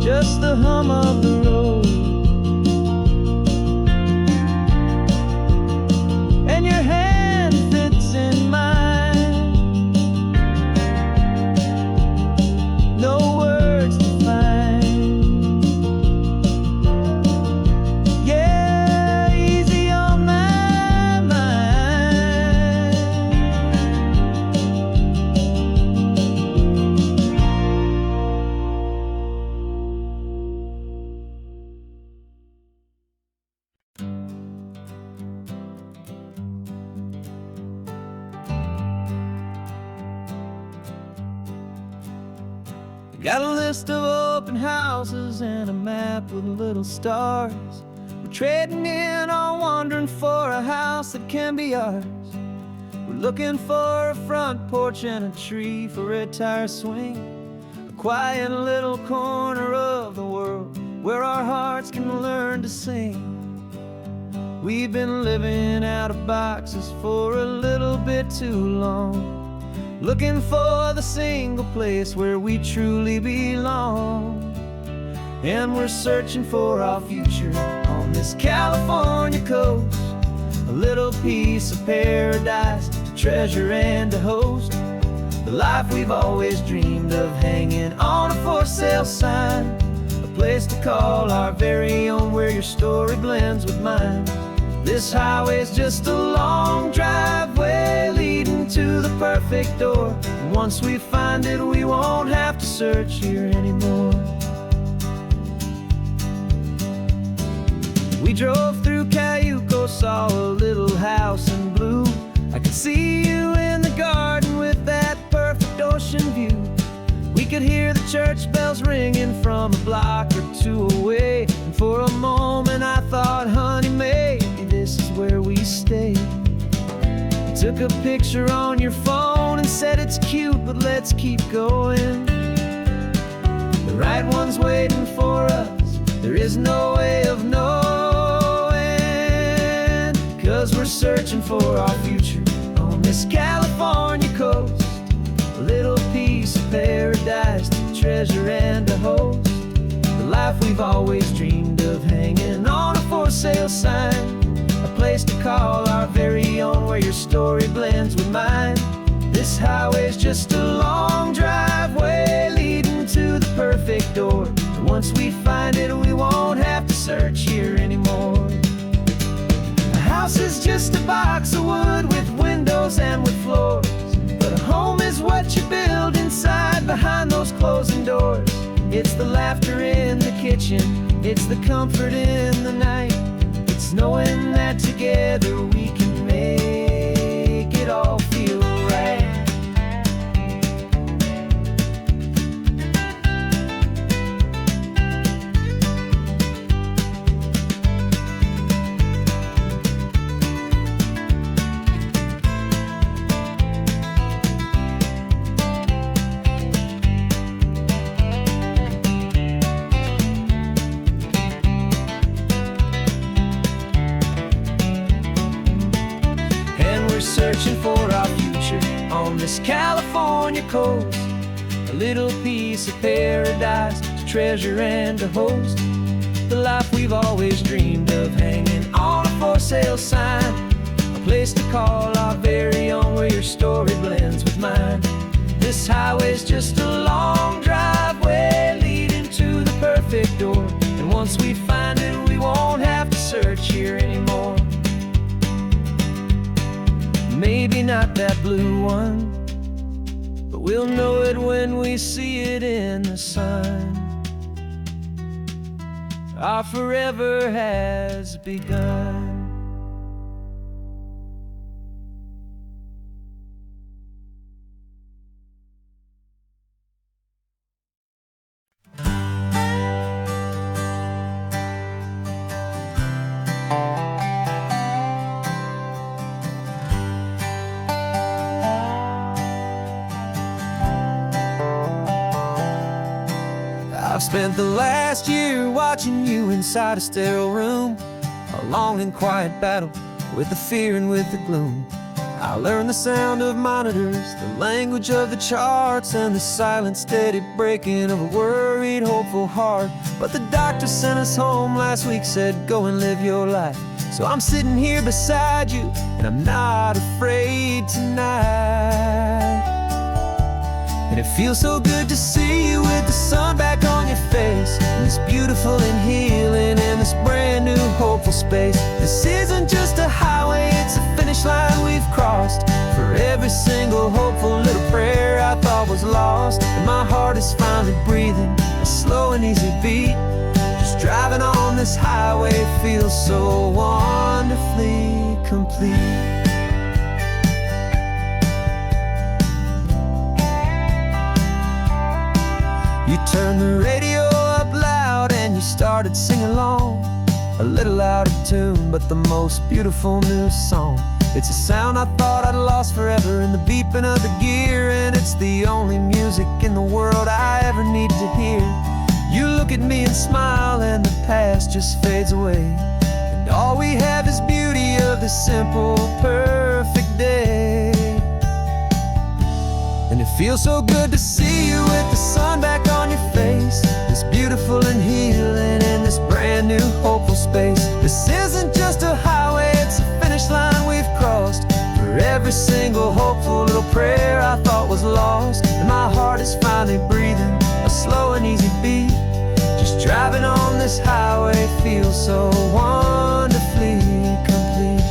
Just the hum of the road and your hand fits in mine. No words to find. Yeah, easy on my mind. Got a list of open houses and a map with little stars. We're trading in or wandering for a house that can be ours. We're looking for a front porch and a tree for a tire swing. A quiet little corner of the world where our hearts can learn to sing. We've been living out of boxes for a little bit too long, looking for the single place where we truly belong. And we're searching for our future on this California coast, a little piece of paradise to treasure and to host. The life we've always dreamed of, hanging on a for sale sign, a place to call our very own, where your story blends with mine. This highway's just a long driveway leading to the perfect door. And once we find it, we won't have to search here anymore. We drove through Cayuco, saw a little house in blue. I could see you in the garden with that perfect ocean view. We could hear the church bells ringing from a block or two away. And for a moment I thought, honey, maybe this is where we stay. You took a picture on your phone and said it's cute, but let's keep going. The right one's waiting for us, there is no way of knowing. 'Cause we're searching for our future on this California coast, a little piece of paradise to treasure and to host. The life we've always dreamed of, hanging on a for sale sign, a place to call our very own, where your blends with mine. This highway's just a long driveway leading to the perfect door. And once we find it, we won't have to search here anymore. A house is just a box of wood with windows and with floors. But a home is what you build inside behind those closing doors. It's the laughter in the kitchen, it's the comfort in the night. It's knowing that together we can make it all feel right. Searching for our future on this California coast. A little piece of paradise to treasure and to host. The life we've always dreamed of, hanging on a for sale sign. A place to call our very own, where your story blends with mine. This highway's just a long driveway leading to the perfect door. And once we find it, we won't have to search here anymore. Maybe not that blue one, but we'll know it when we see it in the sun. Our forever has begun. I've spent the last year watching you inside a sterile room, a long and quiet battle with the fear and with the gloom. I learned the sound of monitors, the language of the charts, and the silent, steady breaking of a worried, hopeful heart. But the doctor sent us home last week, said, go and live your life. So I'm sitting here beside you, and I'm not afraid tonight. And it feels so good to see you with the sun back on your face, and this beautiful and healing in this brand new hopeful space. This isn't just a highway, it's a finish line we've crossed. For every single hopeful little prayer I thought was lost, and my heart is finally breathing a slow and easy beat. Just driving on this highway feels so wonderfully complete. You turned the radio up loud and you started singing along, a little out of tune, but the most beautiful new song. It's a sound I thought I'd lost forever in the beeping of the gear, and it's the only music in the world I ever need to hear. You look at me and smile, and the past just fades away, and all we have is beauty of this simple, perfect day. And it feels so good to see you with the sun back on your face, this beautiful and healing in this brand new hopeful space. This isn't just a highway, it's a finish line we've crossed. For every single hopeful little prayer I thought was lost, and my heart is finally breathing a slow and easy beat. Just driving on this highway feels so wonderfully complete.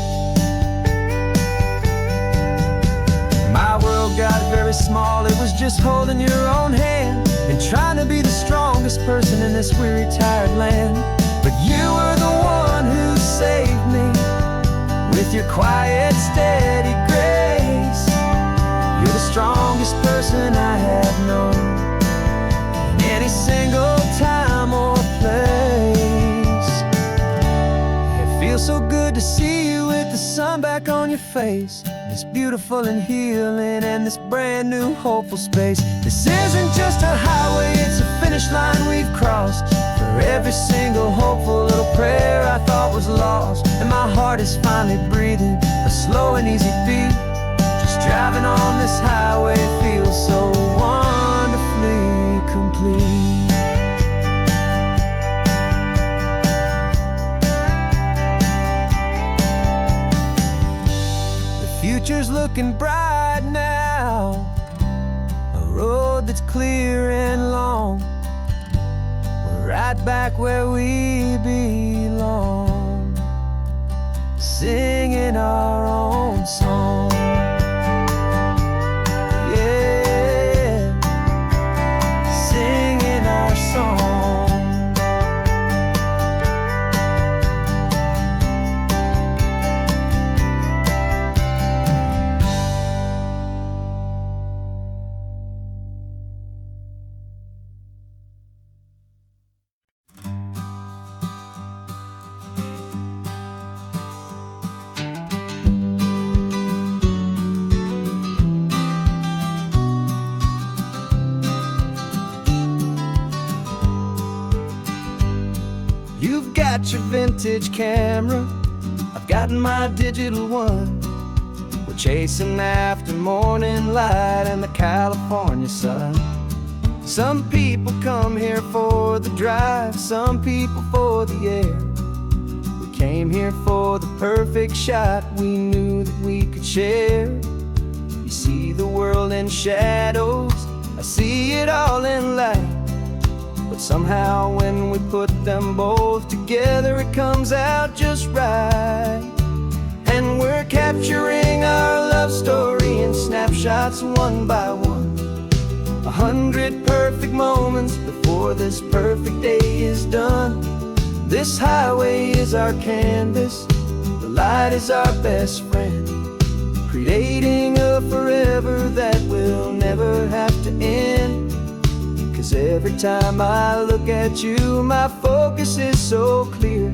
My world got very small, it was just holding your own hand and trying to be the strongest person in this weary, tired land. But you were the one who saved me with your quiet, steady grace. You're the strongest person I have known in any single time or place. It feels so good to see you with the sun back on your face, this beautiful and healing and this brand new hopeful space. This isn't just a highway, it's a finish line we've crossed. For every single hopeful little prayer I thought was lost, and my heart is finally breathing a slow and easy beat. Just driving on this highway feels so wonderfully complete. Future's looking looking bright now, a road that's clear and long. We're right back where we belong, singing our own song. Yeah, singing our song. You've got your vintage camera, I've got my digital one. We're chasing after morning light and the California sun. Some people come here for the drive, some people for the air. We came here for the perfect shot we knew that we could share. You see the world in shadows, I see it all in light. But somehow when we put them both together, it comes out just right. And we're capturing our love story in snapshots one by one. 100 perfect moments before this perfect day is done. This highway is our canvas, the light is our best friend, creating a forever that will never have to end. 'Cause every time I look at you, my focus is so clear.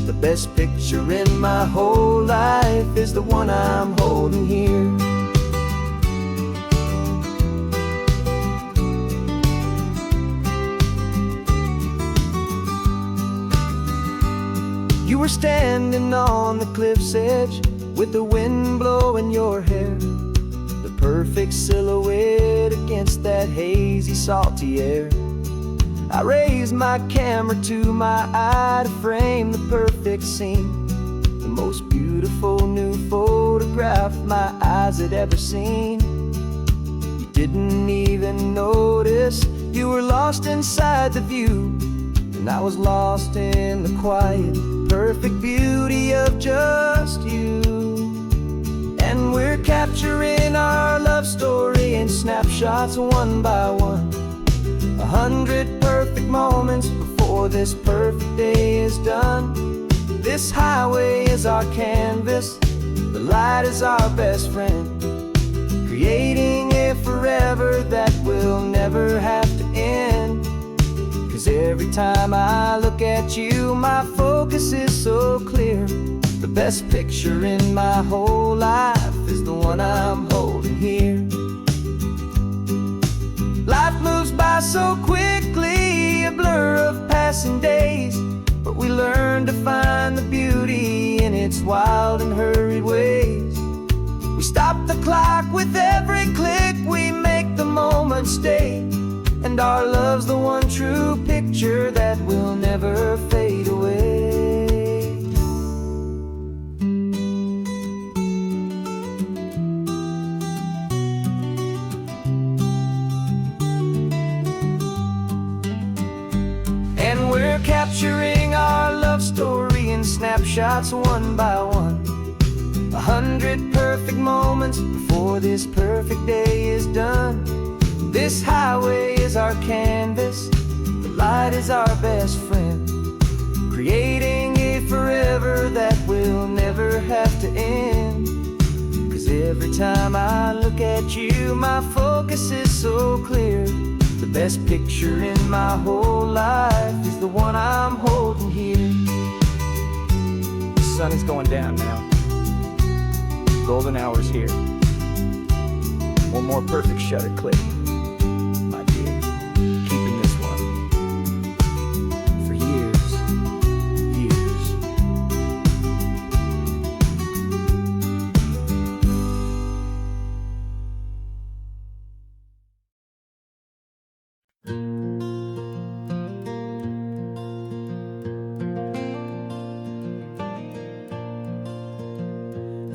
The best picture in my whole life is the one I'm holding here. You were standing on the cliff's edge with the wind blowing your hair, the perfect silhouette against that hazy, salty air. I raised my camera to my eye to frame the perfect scene, the most beautiful new photograph my eyes had ever seen. You didn't even notice you were lost inside the view, and I was lost in the quiet, perfect beauty of just you. And we're capturing our love story in snapshots one by one. 100 perfect moments before this perfect day is done. This highway is our canvas, the light is our best friend, creating a forever that will never have to end. 'Cause every time I look at you, my focus is so clear. The best picture in my whole life is the one I'm holding here. Life moves by so quickly, a blur of passing days, but we learn to find the beauty in its wild and hurried ways. We stop the clock with every click, we make the moment stay, and our love's the one true picture that will never fade away. And we're capturing our love story in snapshots one by one. 100 perfect moments before this perfect day is done. This highway is our canvas, the light is our best friend, creating a forever that will never have to end. 'Cause every time I look at you, my focus is so clear. The best picture in my whole life is the one I'm holding here. The sun is going down now, golden hour's here. One more perfect shutter click, my dear, keeping this one for years, years.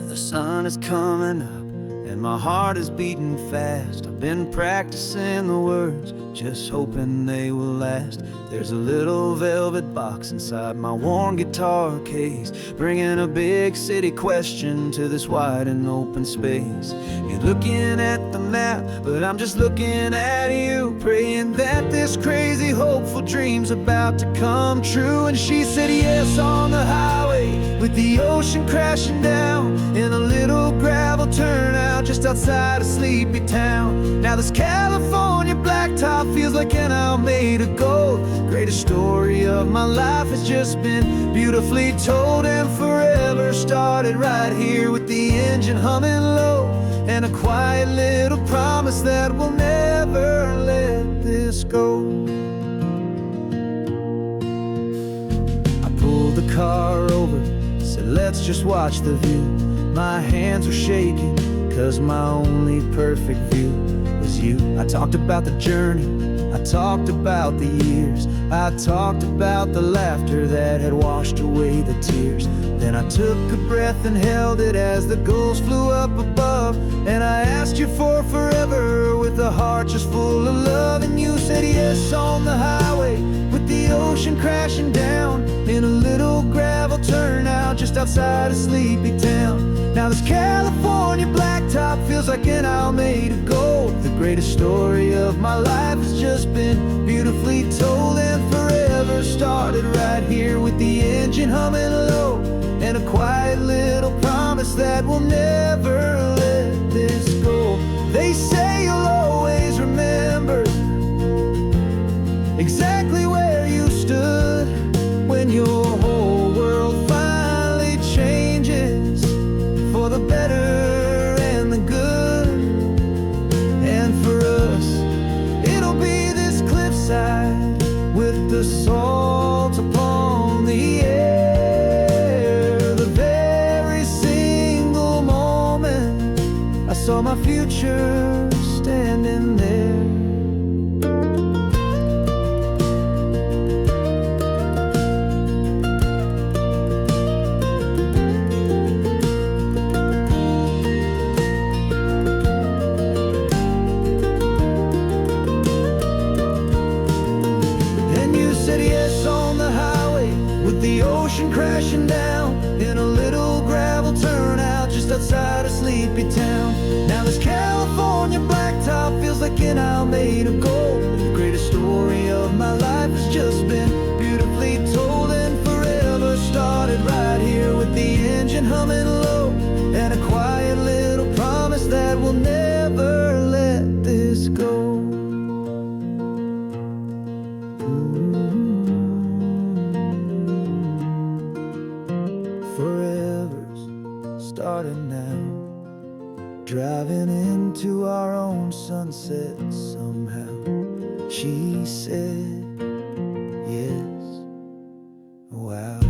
The sun is coming up and my heart is beating fast. I've been practicing the words, just hoping they will last. There's a little velvet box inside my worn guitar case, bringing a big city question to this wide and open space. You're looking at the map, but I'm just looking at you, praying that this crazy hopeful dream's about to come true. And she said yes on the highway, with the ocean crashing down, in a little gravel turnout just outside a sleepy town. Now this California blacktop feels like an isle made of gold. Greatest story of my life has just been beautifully told, and forever started right here with the engine humming low, and a quiet little promise that we'll never let this go. I pulled the car over, said let's just watch the view. My hands were shaking, cause my only perfect view was you. I talked about the journey, I talked about the years, I talked about the laughter that had washed away the tears. Then I took a breath and held it as the gulls flew up above, and I asked you for forever with a heart just full of love. And you said yes on the highway, with the ocean crashing down, in a little gravel turnout just outside a sleepy town. Now this California blacktop feels like an isle made of gold. The greatest story of my life has just been beautifully told, and forever started right here with the engine humming low, and a quiet little promise that we'll never let this go. They say you'll always remember exactly where you stood when your whole world finally changes for the better and the good. And for us, it'll be this cliffside with the salt upon the air. The very single moment I saw my future standing there. The ocean crashing down, in a little gravel turnout just outside a sleepy town. Now this California blacktop feels like an isle made of gold. The greatest story of my life has just been beautifully told, and forever started right here with the engine humming low, and a quiet little promise that we'll never let this go. Starting now, driving into our own sunset somehow. She said yes, wow.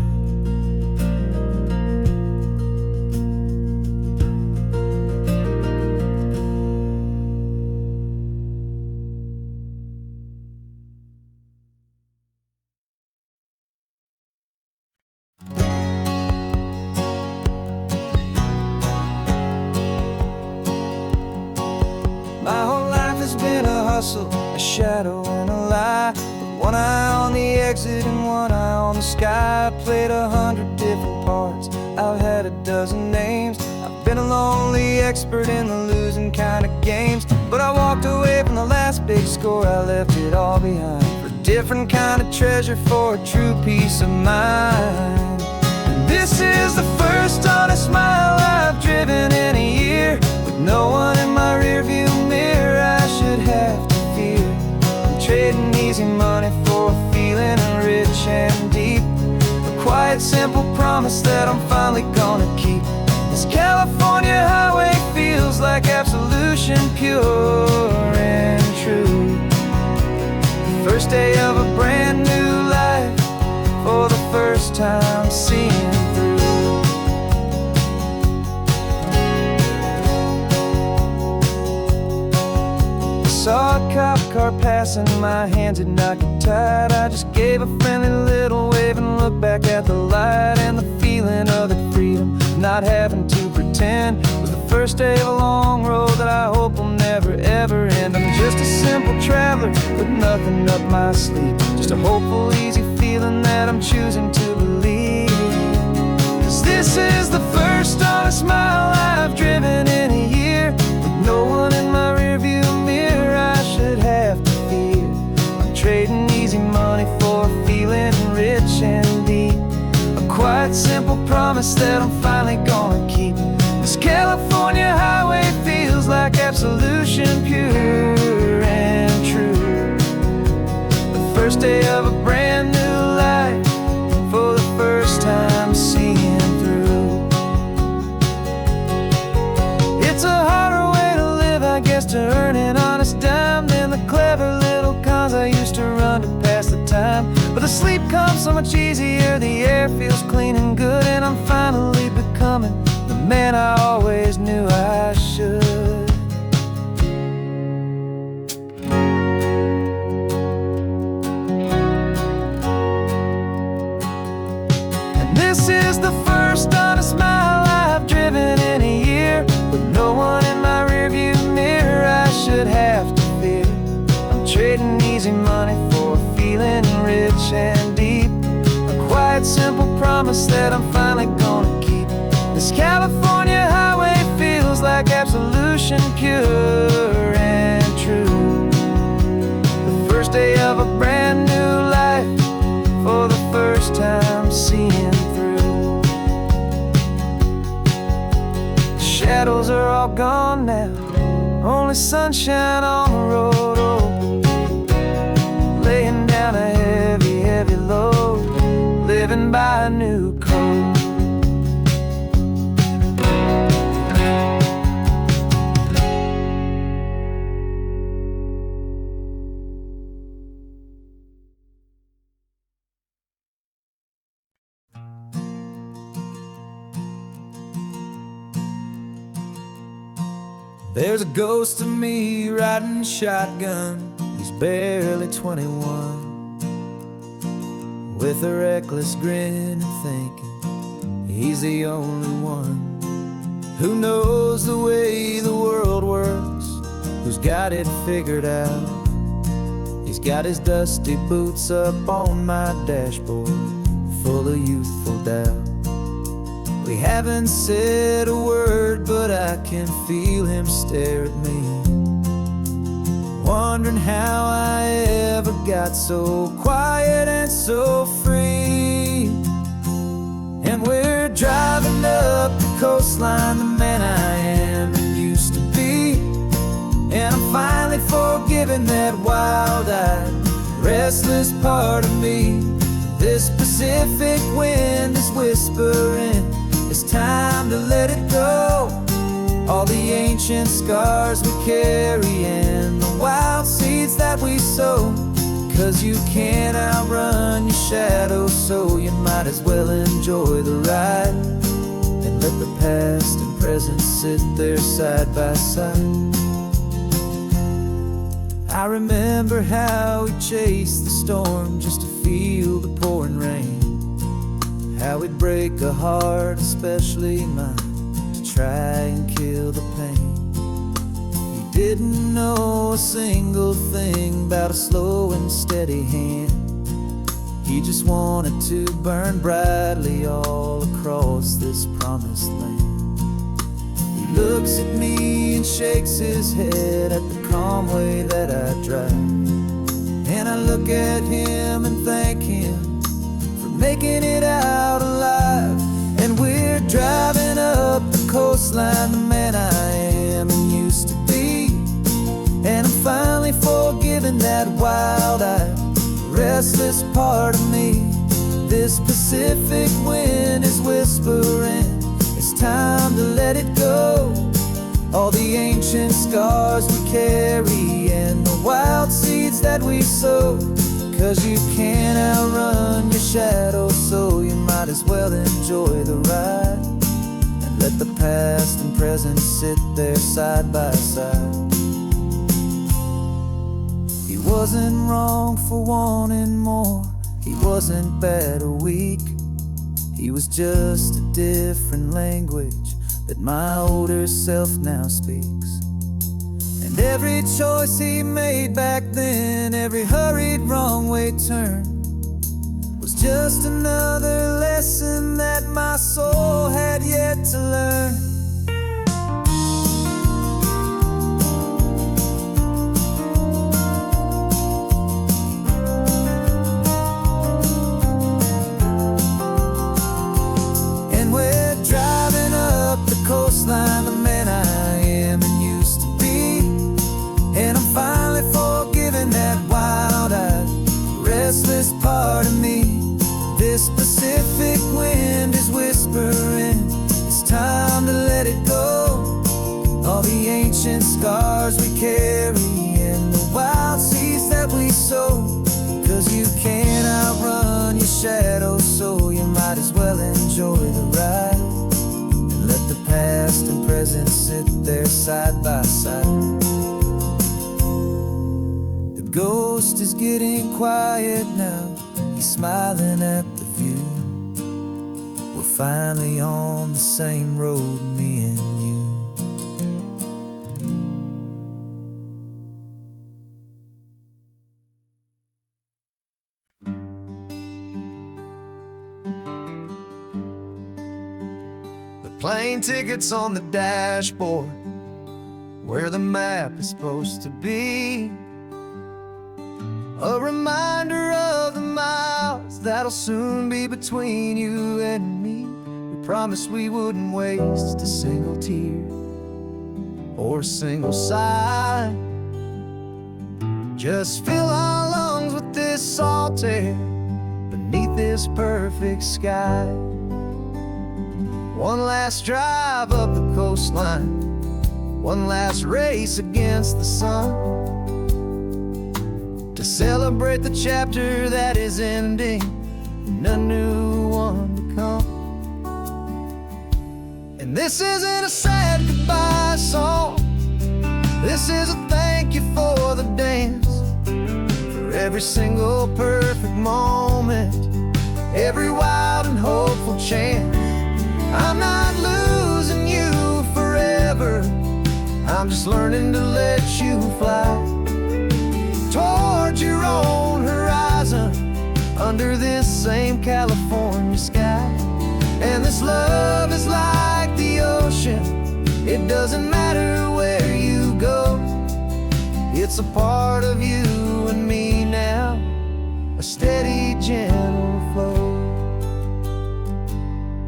My whole life has been a hustle, a shadow and a lie, with one eye on the exit and one eye on the sky. I played 100 different parts, I've had a dozen names. I've been a lonely expert in the losing kind of games, but I walked away from the last big score, I left it all behind, for a different kind of treasure, for a true peace of mind. And this is the first honest smile I've driven in a year, with no one in my rearview mirror I should have to fear. I'm trading easy money for a feeling rich and deep, a quiet simple promise that I'm finally gonna keep. This California highway feels like absolution, pure and true. The first day of a brand new life, for the first time seeing through. Saw a cop car passing, my hands had not got tied. I just gave a friendly little wave and looked back at the light, and the feeling of the freedom, not having to pretend, was the first day of a long road that I hope will never ever end. I'm just a simple traveler with nothing up my sleeve, just a hopeful, easy feeling that I'm choosing to believe. 'Cause this is the first honest mile I've driven in a year, with no one in my rearview mirror I should have to fear. I'm trading easy money for a feeling rich and deep, a quiet, simple promise that I'm finally gonna keep. This California highway feels like absolution, pure and true. The first day of a brand new life, for the first time seeing through. It's a harder way to live, I guess, to earn an honest dime than the clever little cons I used to run to pass the time. But the sleep comes so much easier, the air feels clean and good, and I'm finally becoming the man I always knew I should. And this is the first honest mile I've driven in a year, with no one in my rearview mirror I should have to fear. I'm trading easy money for a feeling rich and deep, a quiet, simple promise that I'm finally gonna keep. This California highway feels like absolution, pure and true. The first day of a brand new life, for the first time seeing through. The shadows are all gone now, only sunshine on the road. Oh, laying down a heavy, heavy load, living by a new code. There's a ghost of me riding shotgun. He's barely 21, with a reckless grin and thinking he's the only one who knows the way the world works, who's got it figured out. He's got his dusty boots up on my dashboard, full of youthful doubt. We haven't said a word, but I can feel him stare at me, wondering how I ever got so quiet and so free. And we're driving up the coastline, the man I am and used to be, and I'm finally forgiving that wild-eyed, restless part of me. This Pacific wind is whispering, it's time to let it go. All the ancient scars we carry and the wild seeds that we sow. 'Cause you can't outrun your shadow, so you might as well enjoy the ride, and let the past and present sit there side by side. I remember how we chased the storm just to feel the pouring rain, how we'd break a heart, especially mine, to try and kill the pain. He didn't know a single thing about a slow and steady hand. He just wanted to burn brightly all across this promised land. He looks at me and shakes his head at the calm way that I drive, and I look at him and thank him for making it out alive. And we're driving up the coastline, the man I am and used to be, and I'm finally forgiving that wild-eyed, restless part of me. This Pacific wind is whispering, it's time to let it go. All the ancient scars we carry and the wild seeds that we sow. 'Cause you can't outrun your shadow, so you might as well enjoy the ride, and let the past and present sit there side by side. He wasn't wrong for wanting more, he wasn't bad or weak. He was just a different language that my older self now speaks. And every choice he made back then, every hurried wrong way turn, was just another lesson that my soul had yet to learn. And we're driving up the coastline, the man I am and used to be, and I'm finally forgiving that wild-eyed, restless part of me. This Pacific wind is whispering, it's time to let it go. All the ancient scars we carry and the wild seeds that we sow. 'Cause you can't outrun your shadow, so you might as well enjoy the ride. And let the past and present sit there side by side. The ghost is getting quiet now, he's smiling at the view. We're finally on the same road, me and you. The plane ticket's on the dashboard, where the map is supposed to be. A reminder of the miles that'll soon be between you and me. We promised we wouldn't waste a single tear or a single sigh. Just fill our lungs with this salt air beneath this perfect sky. One last drive up the coastline, one last race against the sun, to celebrate the chapter that is ending and a new one to come. And this isn't a sad goodbye song, this is a thank you for the dance, for every single perfect moment, every wild and hopeful chance. I'm not losing you forever, I'm just learning to let you fly towards your own horizon, under this same California sky. And this love is like the ocean, it doesn't matter where you go. It's a part of you and me now, a steady, gentle flow.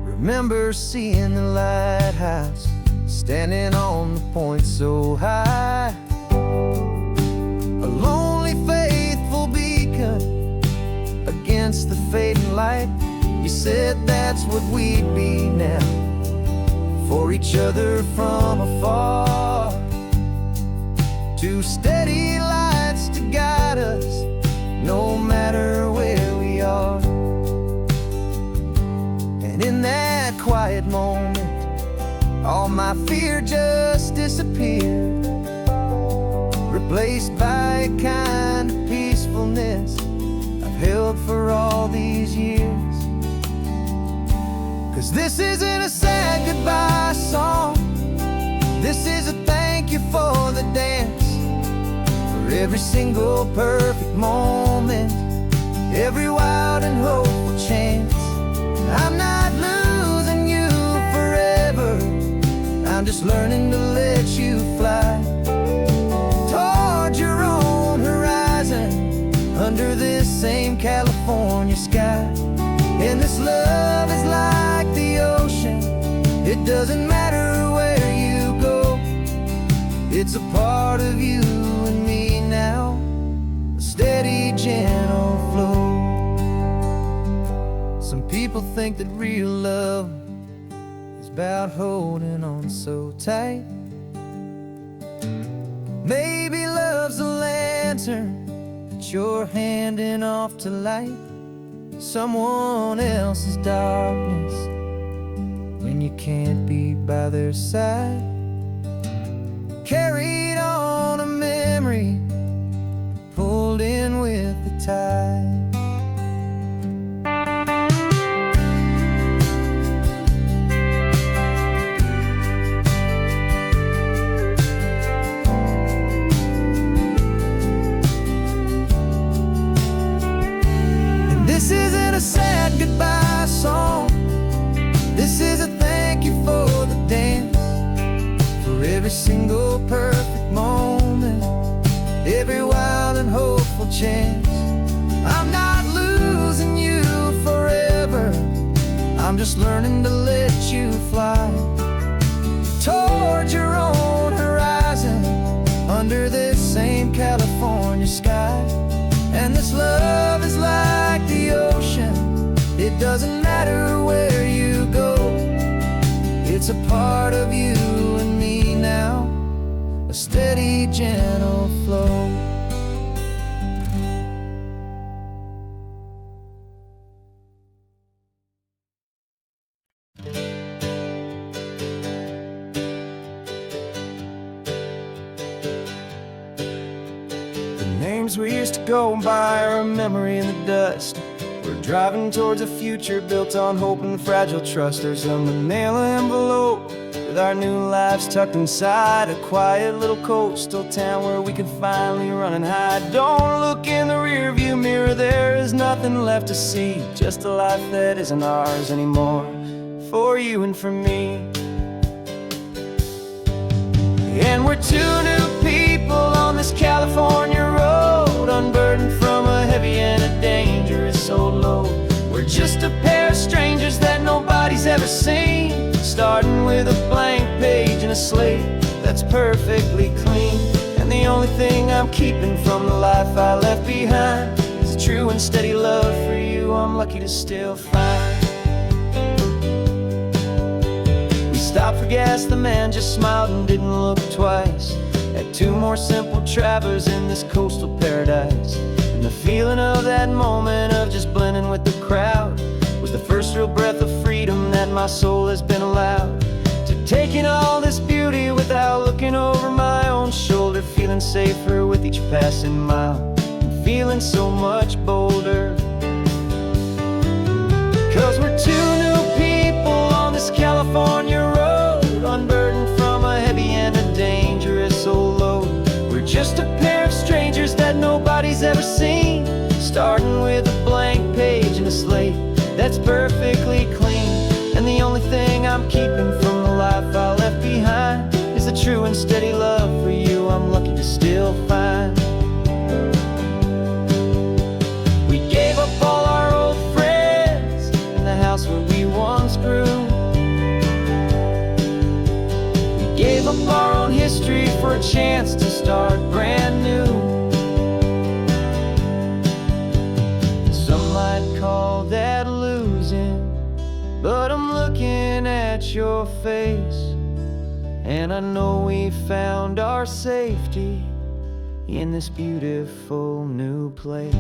Remember seeing the lighthouse, standing on the point so high, a lonely, faithful beacon against the fading light. You said that's what we'd be now, for each other from afar. Two steady lights to guide us, no matter where we are. And in that quiet moment, all my fear just disappeared, replaced by a kind of peacefulness I've held for all these years. 'Cause this isn't a sad goodbye song, this is a thank you for the dance, for every single perfect moment, every wild and hopeful chance. I'm not losing you forever, I'm just learning to let you fly towards your own horizon, under this same California sky. And this love is like the ocean, it doesn't matter where you go. It's a part of you and me now, a steady, gentle flow. Some people think that real love is about holding on so tight. Maybe love's a lantern that you're handing off to light someone else's darkness when you can't be by their side. Carried on a memory, pulled in with the tide. a sad goodbye song. This is a thank you for the dance, for every single perfect moment, every wild and hopeful chance. I'm not losing you forever, I'm just learning to let you fly towards your own horizon, under this same California sky. And this love is like the ocean, it doesn't matter where you go. It's a part of you and me now, a steady, gentle flow. Names we used to go by are a memory in the dust. We're driving towards a future built on hope and fragile trust. There's a manila envelope with our new lives tucked inside, a quiet little coastal town where we can finally run and hide. Don't look in the rearview mirror, there is nothing left to see, just a life that isn't ours anymore, for you and for me. And we're two new people on this California road, unburdened from a heavy and a dangerous old load. We're just a pair of strangers that nobody's ever seen, starting with a blank page and a slate that's perfectly clean. And the only thing I'm keeping from the life I left behind is a true and steady love for you I'm lucky to still find. Stopped for gas, the man just smiled and didn't look twice. Had two more simple travelers in this coastal paradise. And the feeling of that moment of just blending with the crowd was the first real breath of freedom that my soul has been allowed to take in all this beauty without looking over my own shoulder, feeling safer with each passing mile, and feeling so much bolder. 'Cause we're two new people on this California road, unburdened from a heavy and a dangerous old load. We're just a pair of strangers that nobody's ever seen, starting with a blank page and a slate that's perfectly clean. And the only thing I'm keeping from the life I left behind is the true and steady love for you I'm lucky to still find. We gave up all our old friends in the house where we once grew. Gave up our own history for a chance to start brand new. Some might call that losing, but I'm looking at your face, and I know we found our safety in this beautiful new place.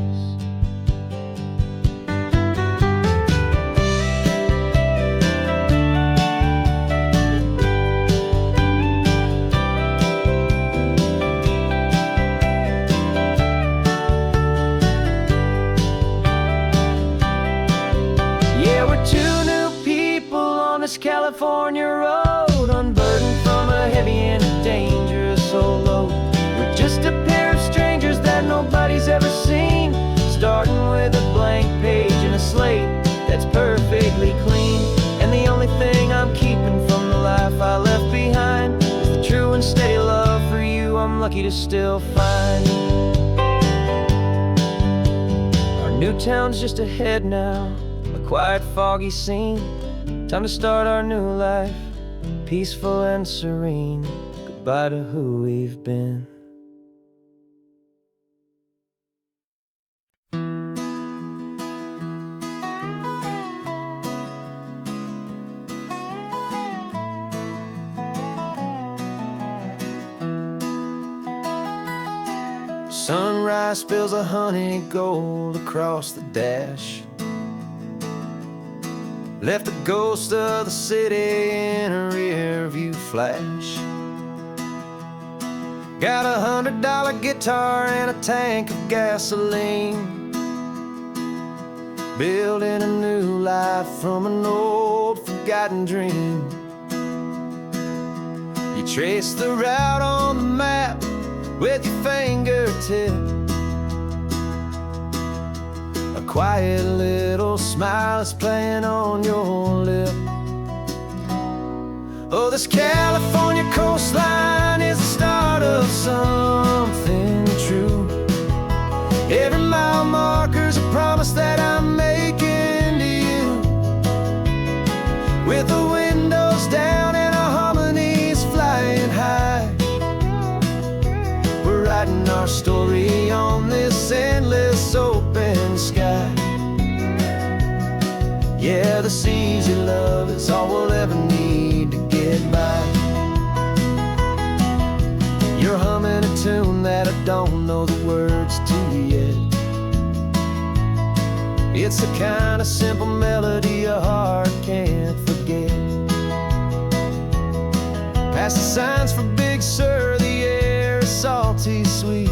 California road, unburdened from a heavy and a dangerous old load. We're just a pair of strangers that nobody's ever seen, starting with a blank page and a slate that's perfectly clean. And the only thing I'm keeping from the life I left behind is the true and steady love for you I'm lucky to still find. Our new town's just ahead now, a quiet, foggy scene. Time to start our new life, peaceful and serene. Goodbye to who we've been. Sunrise spills a honey gold across the dash, left the ghost of the city in a rear view flash. Got a $100 guitar and a tank of gasoline, building a new life from an old forgotten dream. You trace the route on the map with your fingertip, a quiet little your smile is playing on your lip. Oh, this California coastline is the start of something true. Every mile marker's a promise that I'm making to you. With the windows down and our harmonies flying high, we're writing our story on this endless open sky. Yeah, this easy love is all we'll ever need to get by. You're humming a tune that I don't know the words to yet. It's the kind of simple melody your heart can't forget. Past the signs for Big Sur, the air is salty sweet.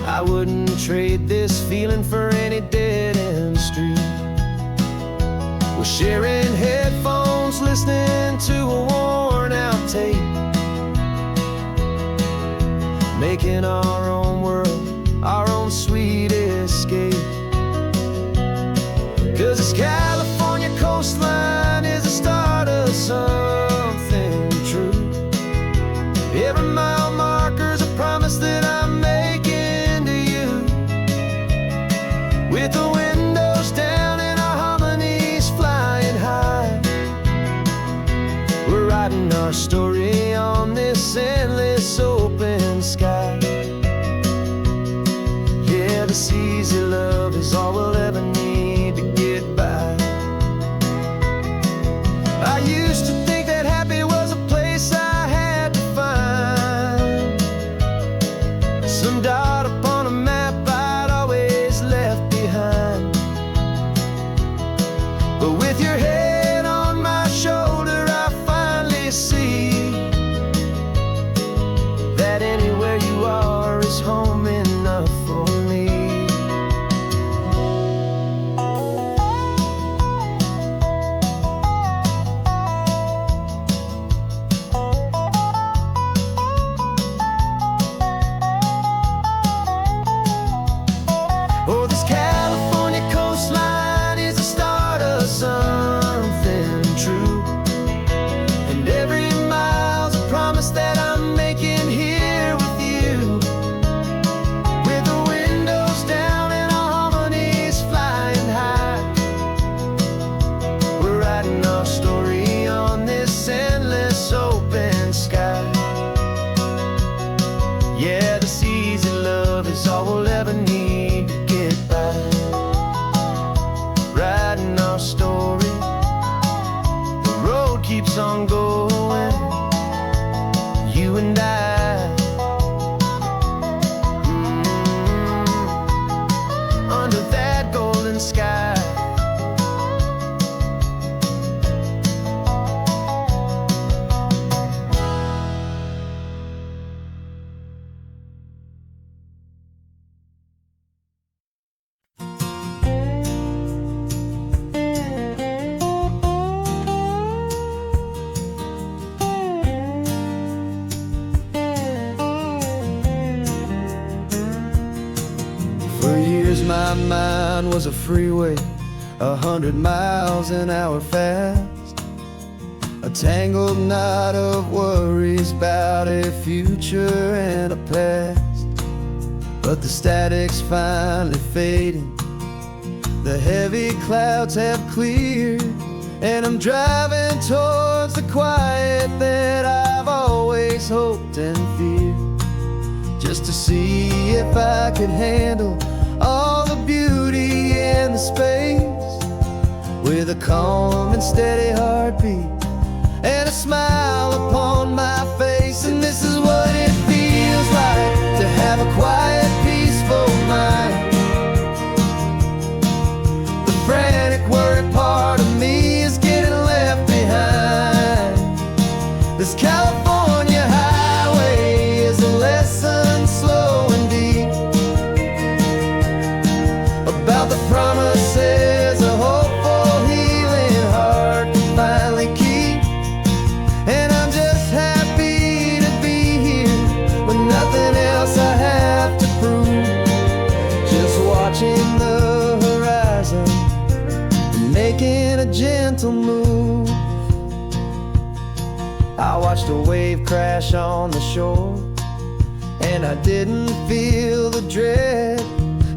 I wouldn't trade this feeling for any dead-end street. We're sharing headphones, listening to a worn-out tape, making our own world, our own sweet escape. 'Cause this California coastline is the start of something true. Every mile marker's a promise that I'm making to you. With the windows down and our harmonies flying high, we're writing our story on this endless open sky. Yeah, this easy love is all we'll ever need to get by. I used to think that happy was a place I had to find, some dot upon a map I'd always left behind. But with your head on my shoulder, I finally see that anywhere you are is home enough for me. Oh, this California coastline is the start of something true. And every mile's a promise that I'm making here with you. With the windows down and our harmonies flying high, we're writing our story on this endless open sky. Yeah, this easy love is all we'll ever need to get by. Writing our story, the road keeps on going, you and I. Under that golden sky. For years my mind was a freeway, 100 miles an hour fast, a tangled knot of worries about a future and a past. But the static's finally fading, the heavy clouds have cleared, and I'm driving towards the quiet that I've always hoped and feared, just to see if I could handle all the beauty and the space, with a calm and steady heartbeat and a smile upon my face. And this is what it feels like to have a quiet, peaceful mind. The frantic, worried part of me is getting left behind. This California highway is a lesson slow and deep about the promises a hopeful, healing heart can finally keep. And I'm just happy to be here with nothing else I have to gentle move. I watched a wave crash on the shore, and I didn't feel the dread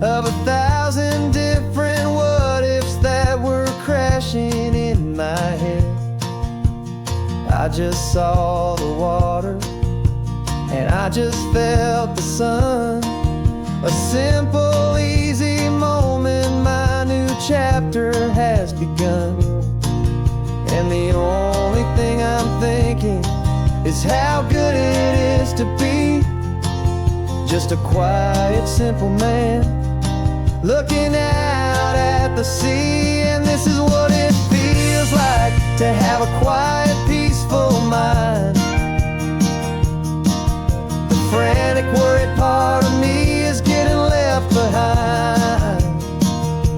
of 1,000 different what-ifs that were crashing in my head. I just saw the water, and I just felt the sun. A simple, easy moment, my new chapter has begun. And the only thing I'm thinking is how good it is to be just a quiet, simple man looking out at the sea. And this is what it feels like to have a quiet, peaceful mind. The frantic, worried part of me is getting left behind.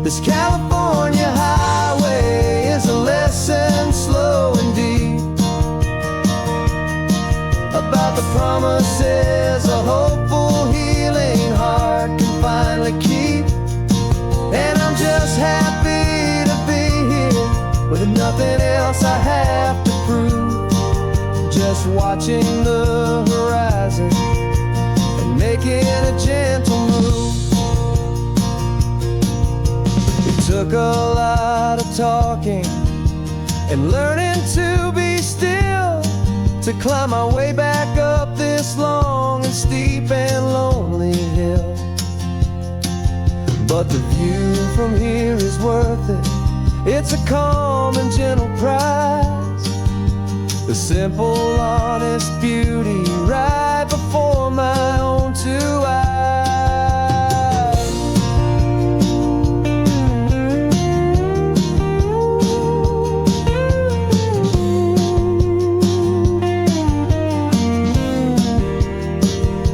This California highway is a lesson slow and deep about the promises a hopeful, healing heart can finally keep. And I'm just happy to be here with nothing else I have to prove, just watching the horizon and making a gentle move. It took a lot of talking and learning to be still to climb my way back up this long and steep and lonely hill. But the view from here is worth it. It's a calm and gentle prize, the simple, honest beauty right before my own two eyes.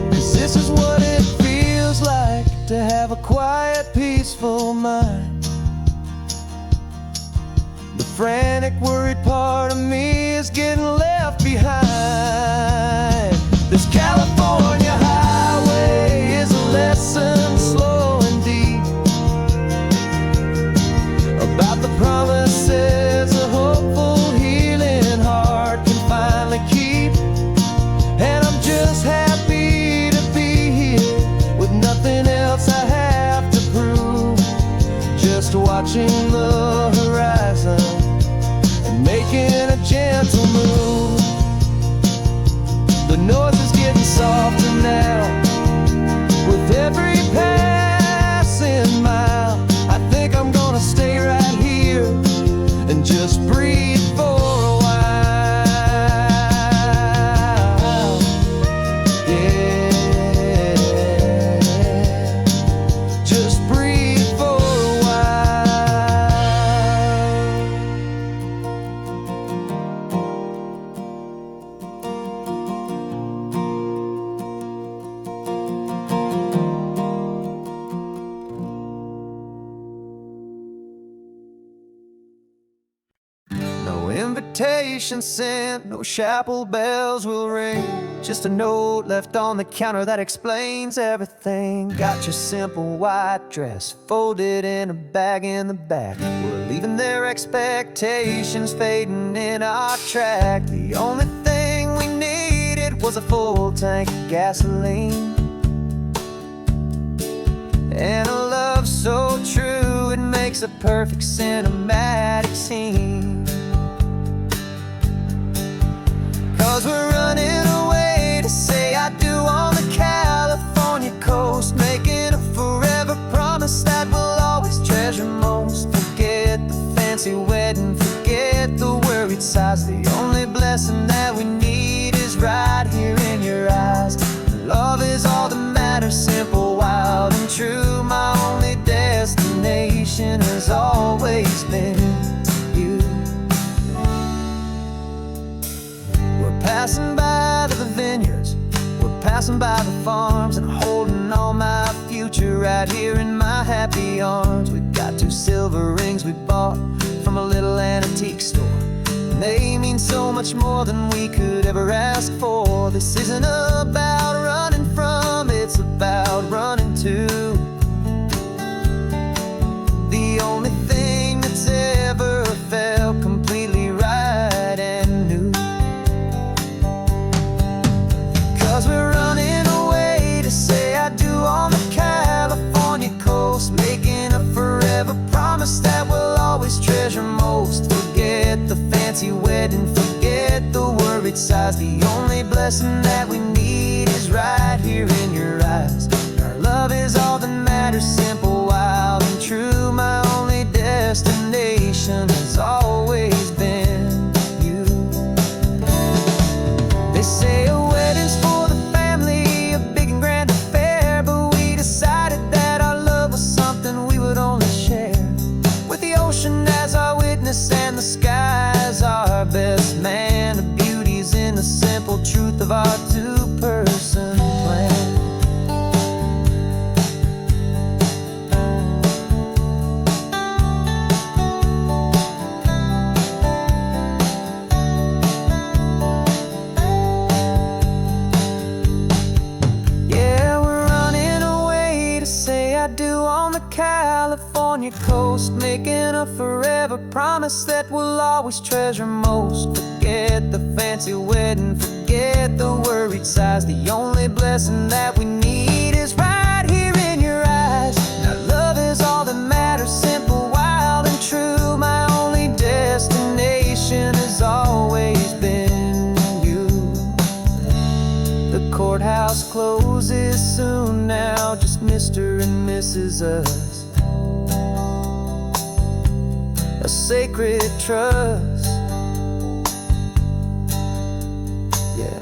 'Cause this is what it feels like to have a quiet, peaceful mind. The frantic, worried part of me is getting left behind. This California highway is a lesson slow and deep about the promises a hopeful, healing heart can finally keep. And I'm just happy to be here with nothing else I have to prove, just watching the horizon and making a gentle move. The noise is getting softer now with every passing mile. I think I'm gonna stay right here and just breathe for a while. Yeah, just breathe for a while. No invitation sent, no chapel bells will ring, just a note left on the counter that explains everything. Got your simple white dress folded in a bag in the back. We're leaving their expectations fading in our track. The only thing we needed was a full tank of gasoline and a love so true it makes a perfect cinematic scene. 'Cause we're running away to say I do on the California coast, making a forever promise that we'll always treasure most. Forget the fancy wedding, forget the worried sighs. The only blessing that we need is right here in your eyes. Love is all that matters, simple, wild and true. My only destination has always been you. We're passing by the vineyards, we're passing by the farms, and holding all my future right here in my happy arms. We've got 2 silver rings we bought from a little antique store, and they mean so much more than we could ever ask for. This isn't about running from, it's about running to. The only thing that's ever felt complete worried sighs. The only blessing that we need is right here in your eyes. Our love is all that matters, simple, wild, and true. My only destination has always been you. They say a wedding's for the family, a big and grand affair, but we decided that our love was something we would only share with the ocean as our witness and the sky as our best man. The beauty's in the simple truth of our two-person plan. Yeah, we're running away to say I do on the California coast, making a forever promise that we'll always treasure most. Forget the fancy wedding, forget the worried sighs. The only blessing that we need is right here in your eyes. Now love is all that matters, simple, wild, and true. My only destination has always been you. The courthouse closes soon now, just Mr. and Mrs. Us. A sacred trust, yeah,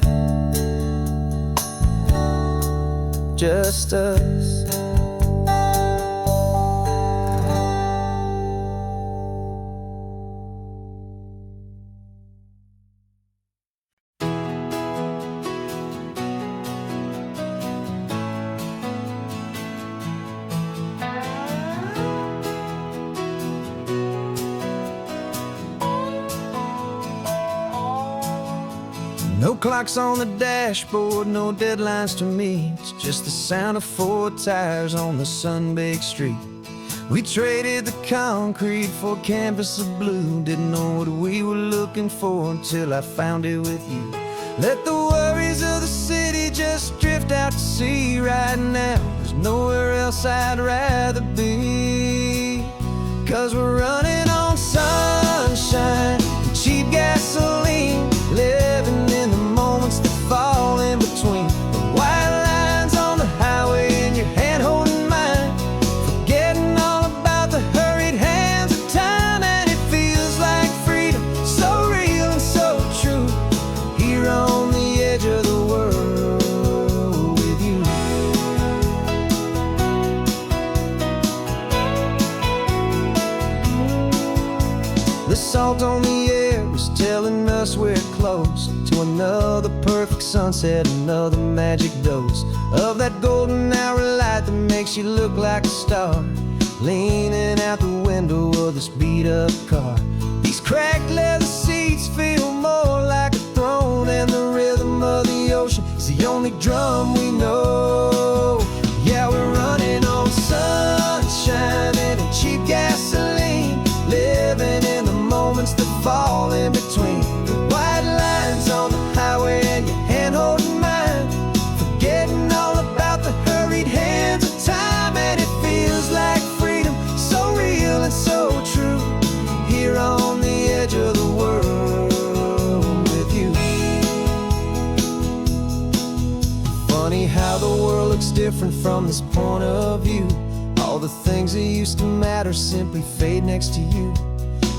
just us. No clocks on the dashboard, no deadlines to meet. It's just the sound of 4 tires on the sun-baked street. We traded the concrete for a canvas of blue. Didn't know what we were looking for until I found it with you. Let the worries of the city just drift out to sea right now. There's nowhere else I'd rather be. 'Cause we're running on sunshine and cheap gasoline, living in the moments that fall in between. The white lines on the highway and your hand holding mine, forgetting all about the hurried hands of time. And it feels like freedom, so real and so true, here on the edge of the world with you. The salt on the air is telling us we're close to another perfect sunset, another magic dose of that golden hour light that makes you look like a star, leaning out the window of this beat-up car. These cracked leather seats feel more like a throne, and the rhythm of the ocean is the only drum we know. Yeah, we're running on sunshine and a cheap gasoline, living in the moments that fall in between. The white lines on the highway and your hand holding mine, forgetting all about the hurried hands of time. And it feels like freedom, so real and so true, here on the edge of the world with you. Funny how the world looks different from this point of view. All the things that used to matter simply fade next to you.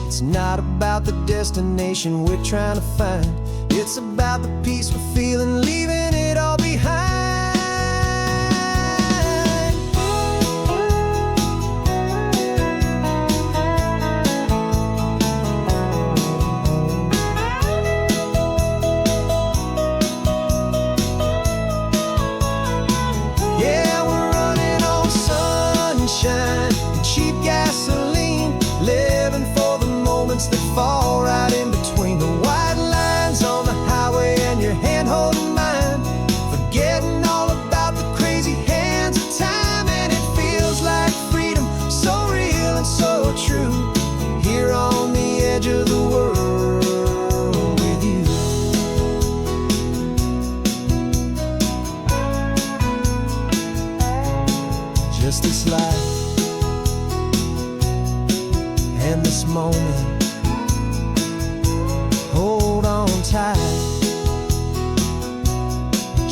It's not about the destination we're trying to find, it's about the peace we're feeling, leaving it all behind. Yeah, we're running on sunshine and cheap gasoline, living for the moments that fall right in between. The white lines on the highway and your hand holding mine, forgetting all about the crazy hands of time. And it feels like freedom, so real and so true, here on the edge of the world with you. Just this life and this moment, hold on tight.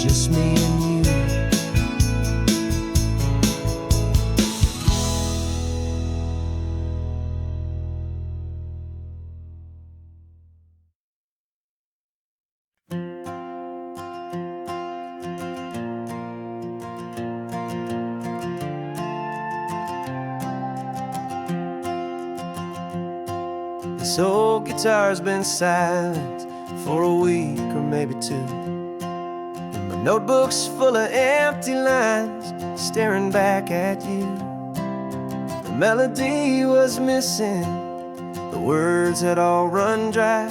just me and you. This old guitar's been silent for a week or maybe two, and my notebook's full of empty lines staring back at you. The melody was missing, the words had all run dry,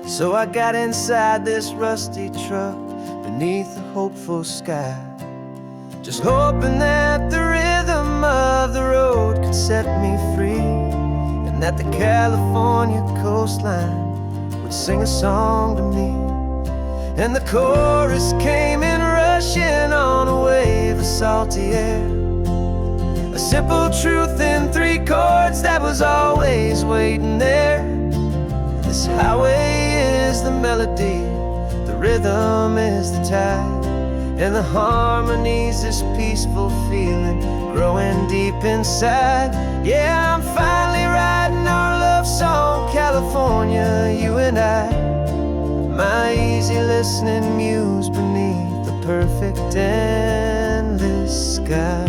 so I got inside this rusty truck beneath a hopeful sky, just hoping that the rhythm of the road could set me free, and that the California coastline would sing a song to me. And the chorus came in rushing on a wave of salty air, a simple truth in 3 chords that was always waiting there. This highway is the melody, the rhythm is the tide, and the harmony's this peaceful feeling growing deep inside. Yeah, I'm finally writing our love song, California, you and I, my easy listening muse beneath the perfect endless sky.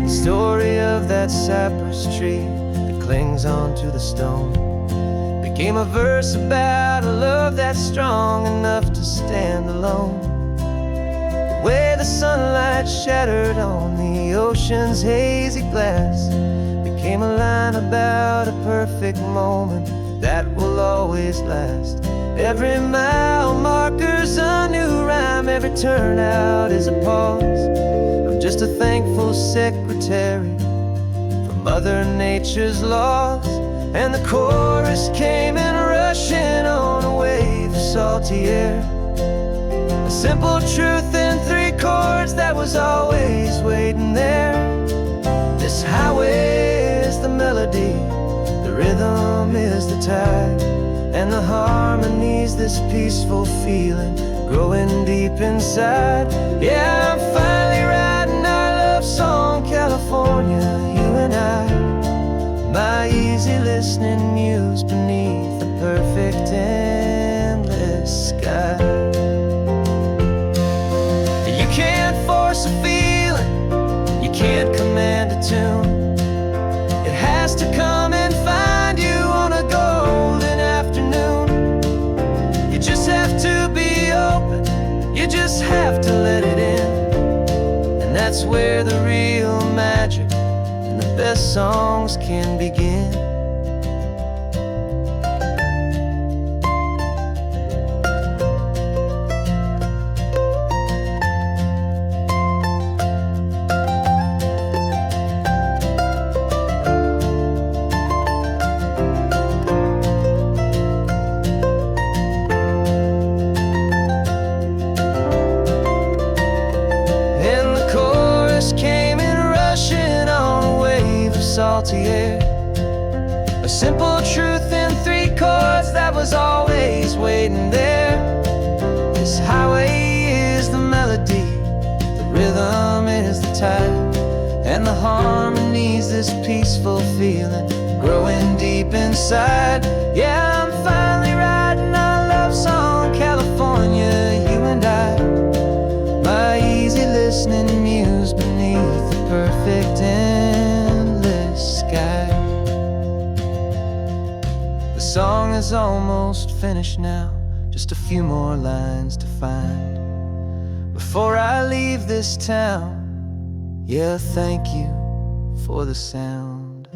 The story of that cypress tree that clings onto the stone became a verse about a love that's strong enough to stand alone. The way the sunlight shattered on the ocean's hazy glass became a line about a perfect moment that will always last. Every mile marker's a new rhyme, every turnout is a pause. I'm just a thankful secretary for Mother Nature's laws. And the chorus came in rushing on a wave of salty air, a simple truth in 3 chords that was always waiting there. This highway is the melody, the rhythm is the tide, and the harmony's this peaceful feeling growing deep inside. Yeah, I'm finally writing our love song, California, you and I, my easy listening muse beneath the perfect endless sky. You can't force a feeling, you can't command a tune. It has to come and find you on a golden afternoon. You just have to be open, you just have to let it in, and that's where the real magic and the best songs can begin. Salty air, a simple truth in 3 chords that was always waiting there. This highway is the melody, the rhythm is the tide, and the harmony's this peaceful feeling growing deep inside. Yeah, I'm finally writing our love song, California, you and I, my easy listening muse beneath the perfect endless sky. The song is almost finished now, just a few more lines to find before I leave this town. Yeah, thank you for the sound.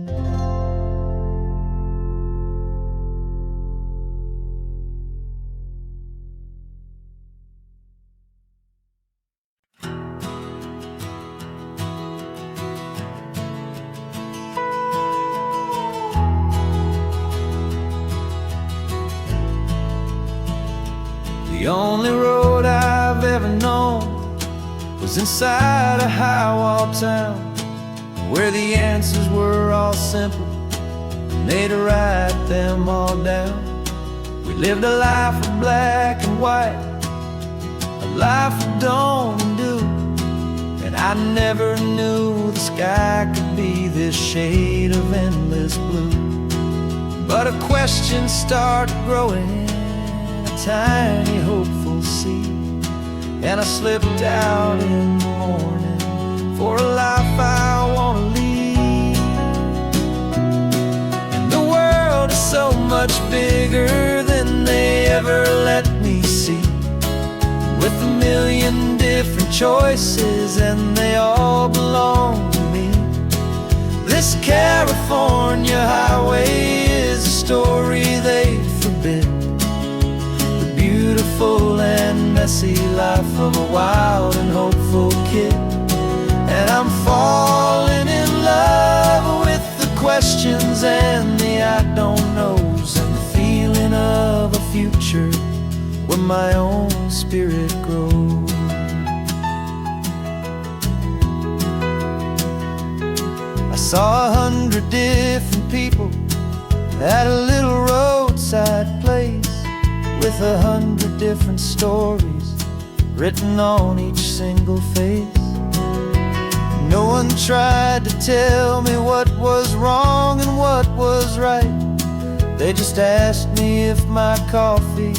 The only road I've ever known was inside a high-wall town, where the answers were all simple and they'd write them all down. We lived a life of black and white, a life of dawn and dew, and I never knew the sky could be this shade of endless blue. But a question started growing, a tiny hopeful seed, and I slipped out in the morning for a life I want to lead. And the world is so much bigger than they ever let me see, with a million different choices and they all belong to me. This California highway is a story they forbid, the beautiful and messy life of a wild and hopeful kid. And I'm falling in love with the questions and the I don't knows, and the feeling of a future where my own spirit grows. I saw 100 different people at a little roadside place, with 100 different stories written on each single face. No one tried to tell me what was wrong and what was right. They just asked me if my coffee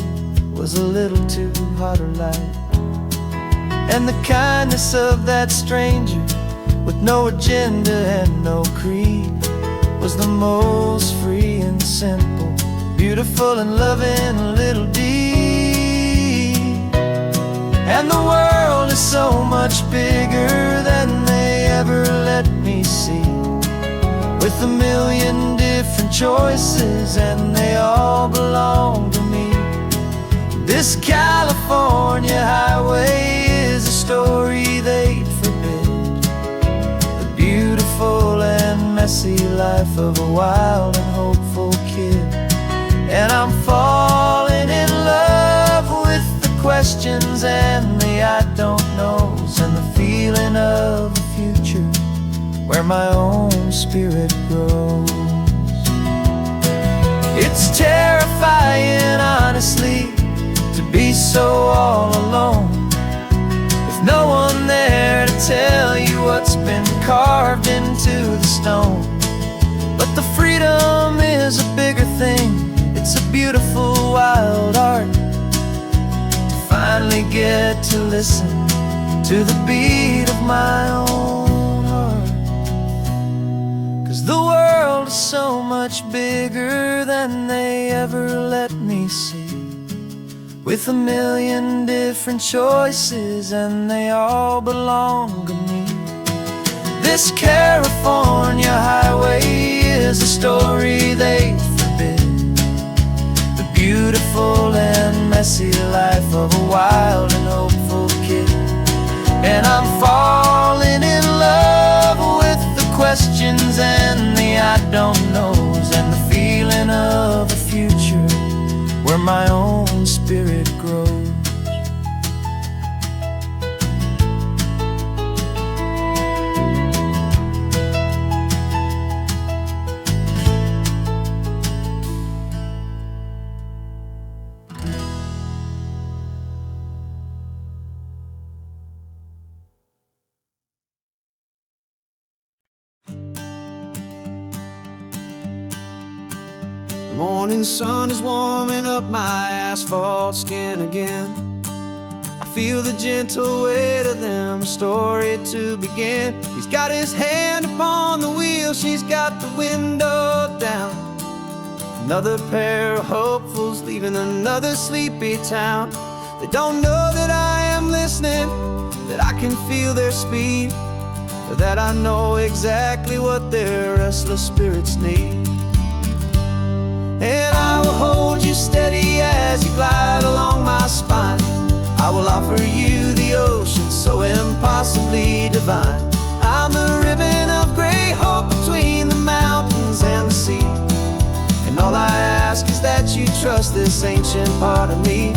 was a little too hot or light. And the kindness of that stranger, with no agenda and no creed, was the most free and simple, beautiful and loving little deed. And the world is so much bigger than they ever let me see, with a million different choices and they all belong to me. This California highway is a story they'd forbid, the beautiful and messy life of a wild and hopeful kid. And I'm falling in love with the questions and the I don't knows, and the feeling of a future where my own spirit grows. It's terrifying, honestly, to be so all alone, with no one there to tell you what's been carved into the stone. But the freedom is a bigger thing, it's a beautiful wild art, to finally get to listen to the beat of my own heart. 'Cause the world is so much bigger than they ever let me see, with a million different choices and they all belong to me. This California highway is a story they forbid, the beautiful and messy life of a wild and hopeful kid. And I'm falling in love with the questions and the I don't knows, and the feeling of a future where my own spirit grows. The morning sun is warming up my asphalt skin again. I feel the gentle weight of them, a story to begin. He's got his hand upon the wheel, she's got the window down. Another pair of hopefuls leaving another sleepy town. They don't know that I am listening, that I can feel their speed, or that I know exactly what their restless spirits need. And I will hold you steady as you glide along my spine. I will offer you the ocean so impossibly divine. I'm the ribbon of gray hope between the mountains and the sea, and all I ask is that you trust this ancient part of me.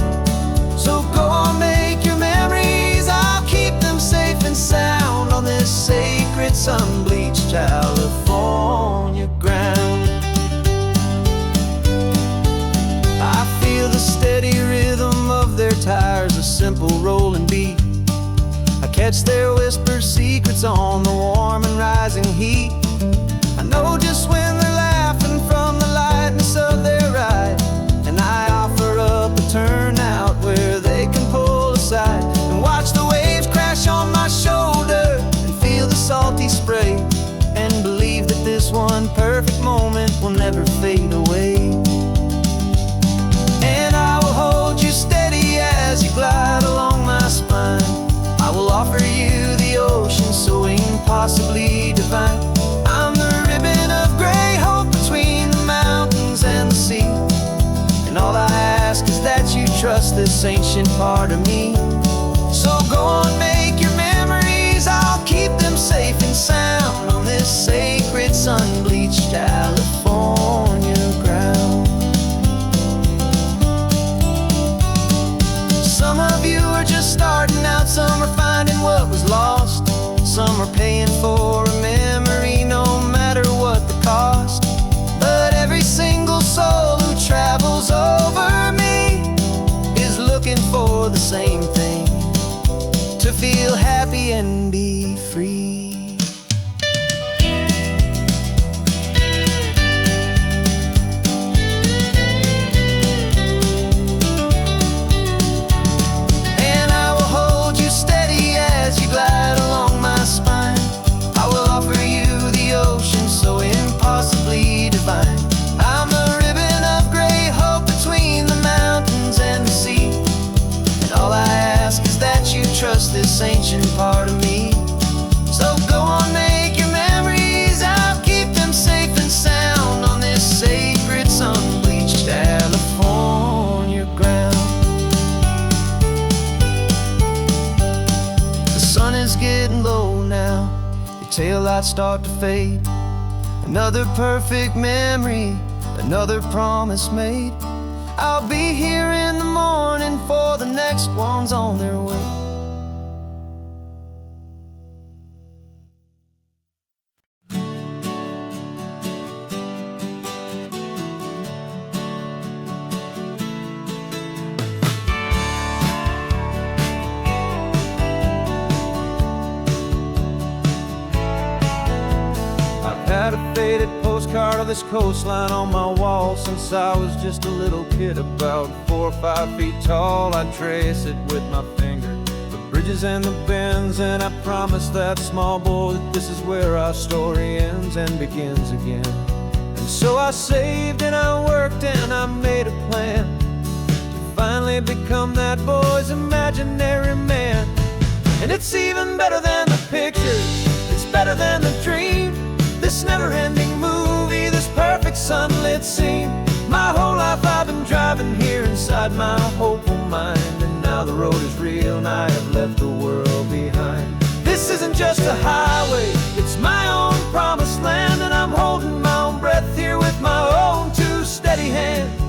So go on, make your memories, I'll keep them safe and sound on this sacred sun-bleached California ground. I feel catch their whispered secrets on the warm and rising heat. I know just when they're laughing from the lightness of their ride, and I offer up a turnout where they can pull aside and watch the waves crash on my shoulder and feel the salty spray, and believe that this one perfect moment will never fade away. And I will hold you steady as you glide along my spine. I will offer you the ocean so impossibly divine. I'm the ribbon of gray hope between the mountains and the sea, and all I ask is that you trust this ancient part of me. So go on, make your memories, I'll keep them safe and sound on this sacred sun-bleached California ground. Some of you are just starting out, some are finding what was lost, some are paying for a memory no matter what the cost. But every single soul who travels over me is looking for the same thing: to feel happy and be free. And I will hold you steady as you glide along my spine. I will offer you the ocean so impossibly divine. I'm the ribbon of gray hope between the mountains and the sea, and all I ask is that you trust this ancient part of me. So go on, make your memories, I'll keep them safe and sound on this sacred sun-bleached California ground. The sun is getting low now, your taillights start to fade. Another perfect memory, another promise made. I'll be here in the morning for the next ones on their way. I've had a faded postcard of this coastline on my wall since I was just a little kid, about 4 or 5 feet tall. I trace it with my finger, the bridges and the bends, and I promise that small boy that this is where our story ends and begins again. And so I saved and I worked and I made a plan to finally become that boy's imaginary man. And it's even better than the pictures, it's better than the dream, this never-ending movie, this perfect sunlit scene. My whole life I've been driving here inside my hopeful mind, and now the road is real and I have left the world behind. This isn't just a highway, it's my own promised land, and I'm holding my own breath here with my own 2 steady hands.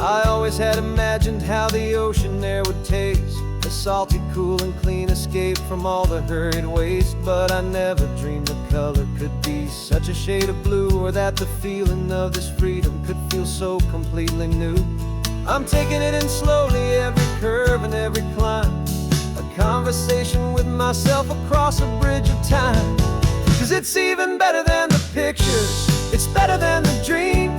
I always had imagined how the ocean there would taste, a salty, cool and clean escape from all the hurried waste. But I never dreamed the color could be such a shade of blue, or that the feeling of this freedom could feel so completely new. I'm taking it in slowly, every curve and every climb, a conversation with myself across a bridge of time. 'Cause it's even better than the pictures, it's better than the dream,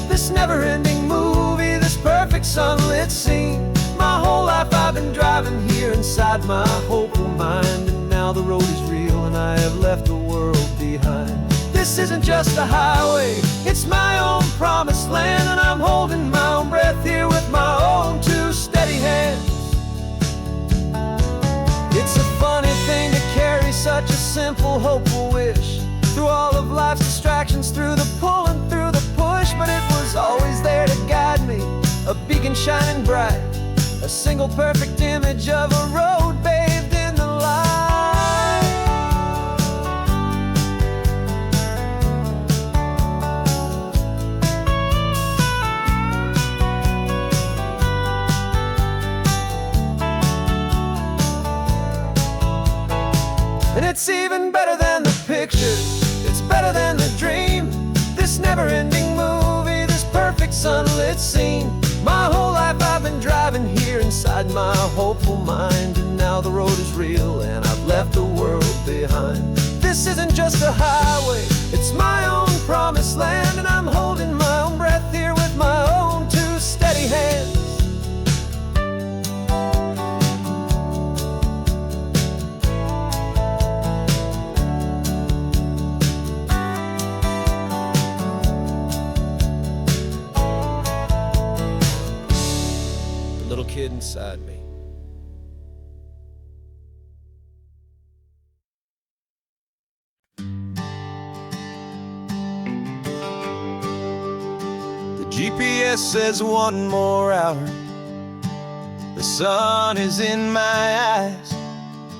this never-ending movie, this perfect sunlit scene. My whole life I've been driving here inside my hopeful mind, and now the road is real and I have left the world behind. This isn't just a highway, it's my own promised land, and I'm holding my own breath here with my own 2 steady hands. It's a funny thing to carry such a simple, hopeful wish through all of life's distractions, through the pull and through the push, but it was always there to guide me, a beacon shining bright, a single perfect image of a road bathed in the light. And it's even better than the pictures, it's better than the dream, this never-ending movie, this perfect sunlit scene. My whole life I've been driving here inside my hopeful mind, and now the road is real and I've left the world behind. This isn't just a highway, it's my own promised land, and I'm holding my own breath here with my own two steady hands. The little kid inside me. GPS says 1 more hour. The sun is in my eyes.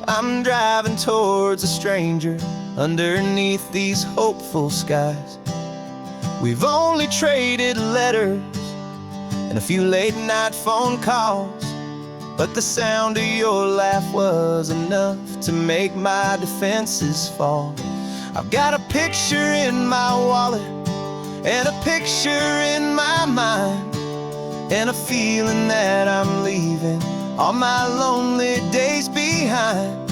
I'm driving towards a stranger underneath these hopeful skies. We've only traded letters and a few late night phone calls, but the sound of your laugh was enough to make my defenses fall. I've got a picture in my wallet and a picture in my mind, and a feeling that I'm leaving all my lonely days behind.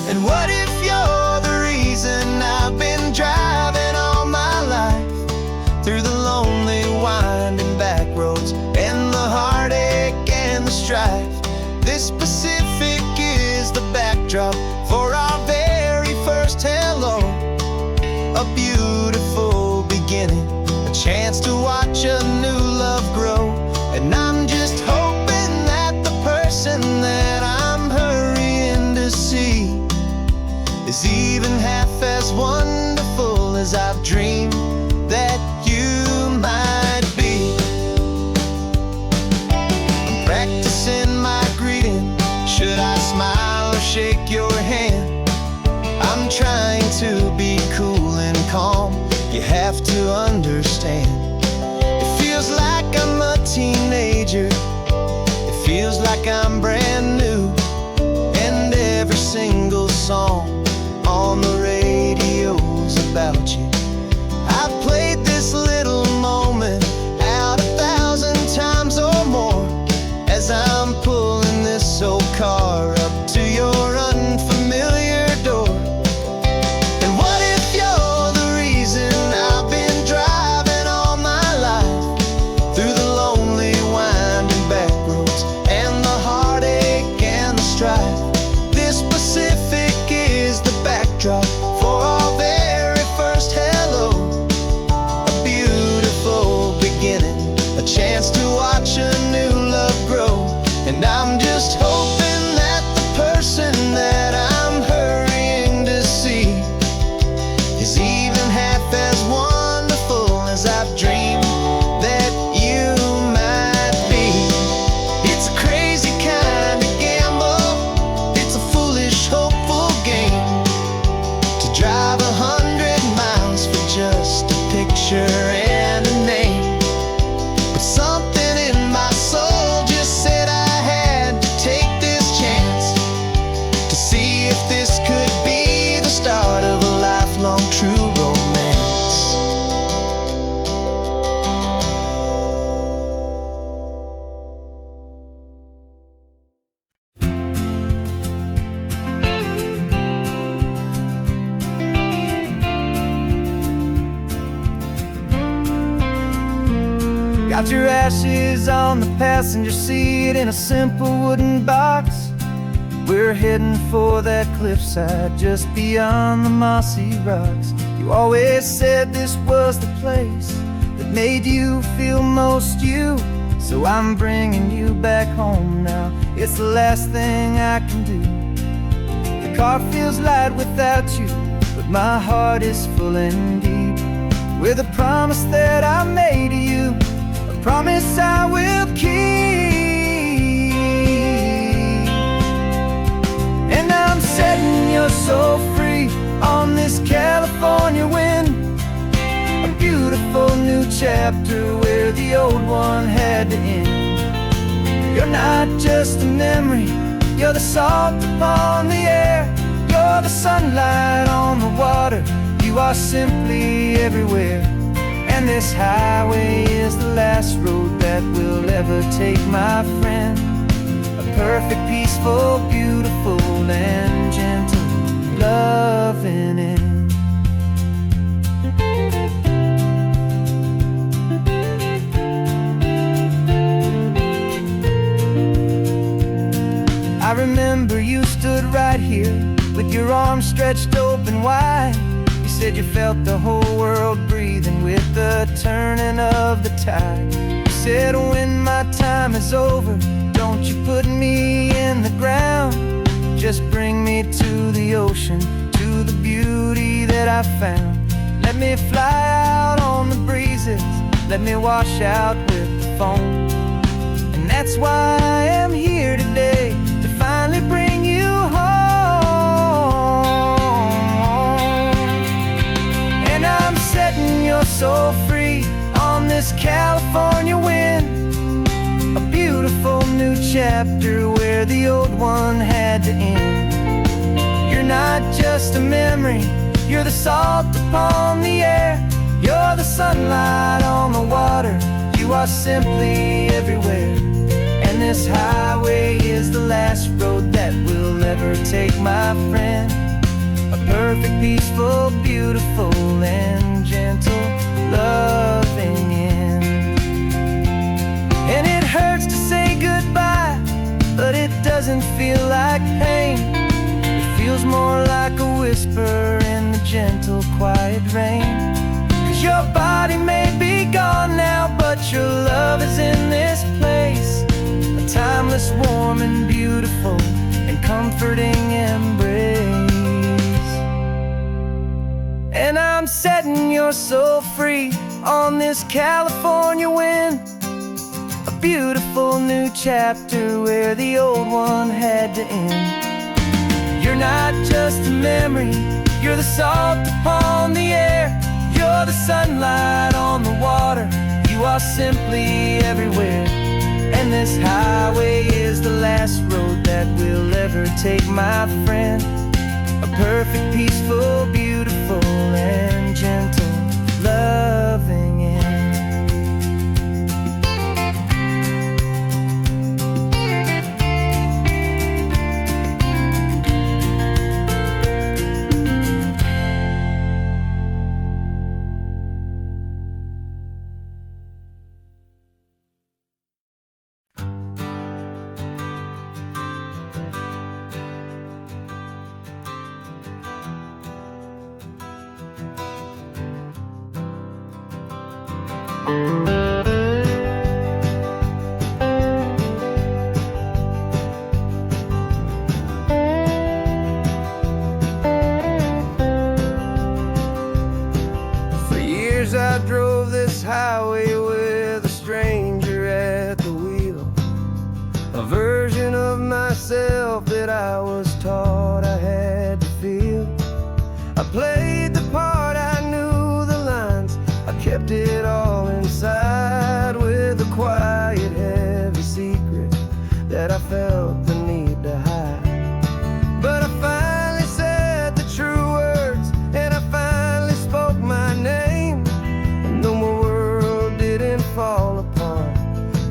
And what if you're the reason I've been driving all my life, through the lonely winding back roads and the heartache and the strife? This Pacific is the backdrop for our very first hello, a beautiful beginning, a chance to watch a new love grow. And I'm just hoping that the person that I'm hurrying to see is even half as wonderful as I've dreamed that you might be. I'm practicing my greeting. Should I smile or shake your hand? I'm trying to be cool and calm. You have to understand, it feels like I'm a teenager, it feels like I'm brand new, and every single song on the radio's about you. I've played this little moment out 1,000 times or more, as I'm pulling this old car up to your unfamiliar door. And what if you're the reason I've been driving all my life, through the lonely winding back roads and the heartache and the strife? This Pacific is the backdrop for our very first hello, a beautiful beginning, a chance to watch a new love grow. And I'm just hoping that the person that I'm hurrying to see is even half as wonderful as I've dreamed that you might be. It's a crazy kind of gamble, it's a foolish, hopeful game, to drive 100 miles for just a picture and a name. But something in my soul just said I had to take this chance, to see if this could be the start of a lifelong true romance. Got your ashes on the passenger seat in a simple wooden box. We're heading for that cliffside just beyond the mossy rocks. You always said this was the place that made you feel most you, so I'm bringing you back home now. It's the last thing I can do. The car feels light without you, but my heart is full and deep with a promise that I made to you, a promise I will keep. And I'm setting your soul free on this California wind, a beautiful new chapter where the old one had to end. You're not just a memory, you're the salt upon the air, you're the sunlight on the water, you are simply everywhere. And this highway is the last road that that will ever take my friend. A perfect, peaceful, beautiful, and gentle loving end. I remember you stood right here with your arms stretched open wide. You said you felt the whole world breathing with the turning of the tide. You said, when my time is over, don't you put me in the ground. Just bring me to the ocean, to the beauty that I found. Let me fly out on the breezes, let me wash out with the foam. And that's why I am here today, to finally bring you home. And I'm setting your soul free on this California wind. A beautiful new chapter where the old one had to end. You're not just a memory, you're the salt upon the air. You're the sunlight on the water, you are simply everywhere. And this highway is the last road that will ever take my friend. A perfect, peaceful, beautiful, and gentle loving end. And it hurts to say goodbye, but it doesn't feel like pain. It feels more like a whisper in the gentle, quiet rain. 'Cause your body may be gone now, but your love is in this place. A timeless, warm, and beautiful, and comforting embrace. And I'm setting your soul free on this California wind. A beautiful new chapter where the old one had to end. You're not just a memory, you're the salt upon the air. You're the sunlight on the water, you are simply everywhere. And this highway is the last road that will ever take my friend. A perfect, peaceful, beautiful, and gentle loving end. For years I drove this highway with a stranger at the wheel, a version of myself that I was taught I had to feel. I played the part, I knew the lines, I kept it all inside with a quiet, heavy secret that I felt the need to hide. But I finally said the true words, and I finally spoke my name. And though my world didn't fall apart,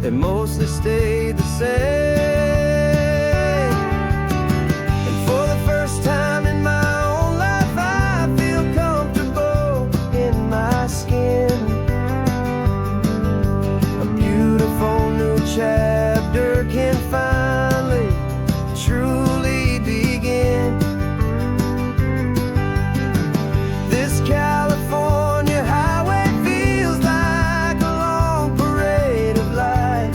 it mostly stayed the same. And for the first time in my own life, I feel comfortable in my skin. A beautiful new chapter can finally truly begin. This California highway feels like a long parade of light.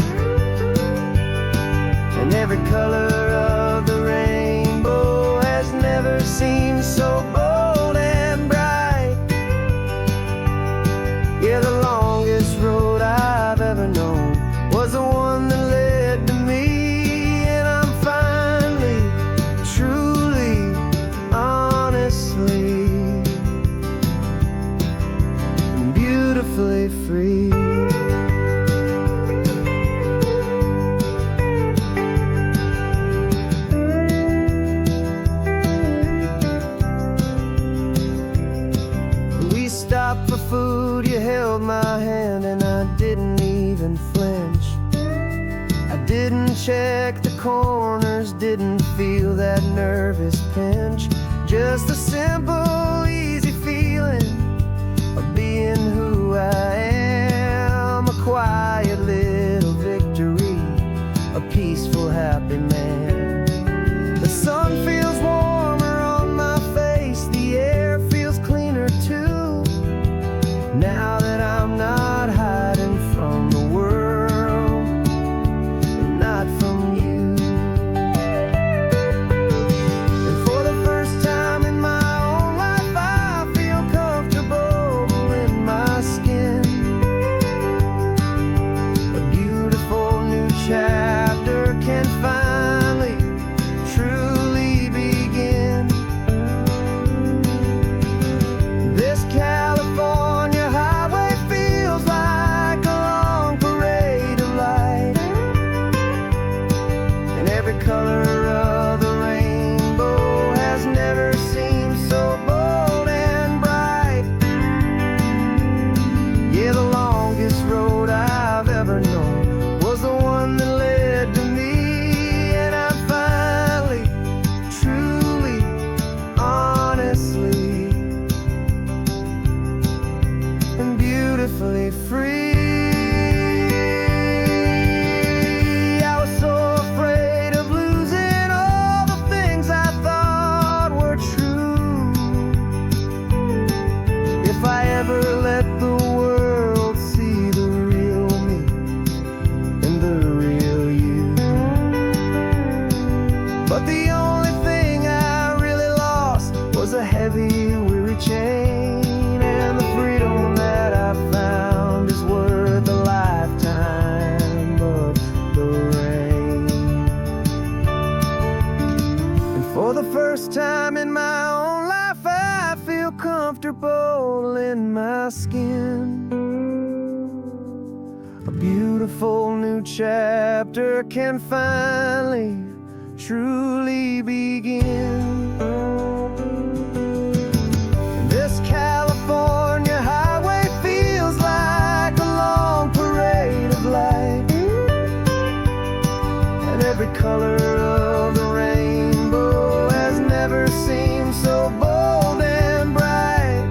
check the corners, didn't feel that nervous pinch. Just a simple, easy feeling of being who I am. A quiet little victory, a peaceful, happy man. The sun feels warmer on my face, the air feels cleaner too, now that I'm not hiding from the world, and not from you. And for the first time in my own life, I feel comfortable in my skin. A beautiful new chapter can finally, truly begin. This California highway feels like a long parade of light, and every color of the rainbow has never seemed so bold and bright. Yeah, the longest road I've ever known was the one that led to me, and I'm finally, truly, honestly, and beautifully free. I was so afraid of losing all the things I thought were true. If I ever let the world see the real me and the real you. But the only thing I really lost was a heavy, weary chain, and the freedom that I found is worth a lifetime of the rain. And for the first time in my own life, I feel comfortable in my skin. A beautiful new chapter can finally, truly begin. This California highway feels like a long parade of light, and every color of the rainbow has never seemed so bold and bright.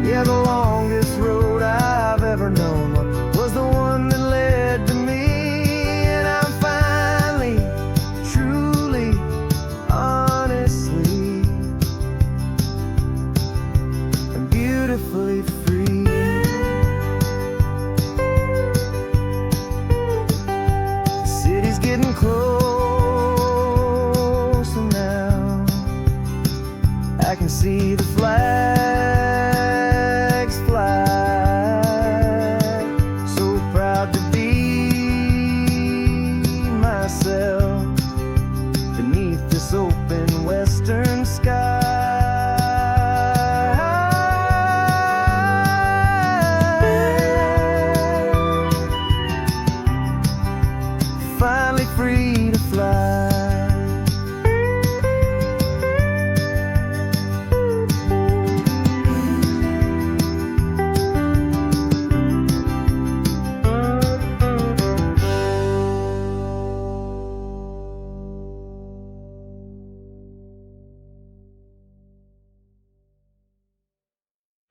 Yeah, the longest road I've ever known was the one that led to me, and I'm finally, truly, honestly, and beautifully free. The city's getting closer now, I can see the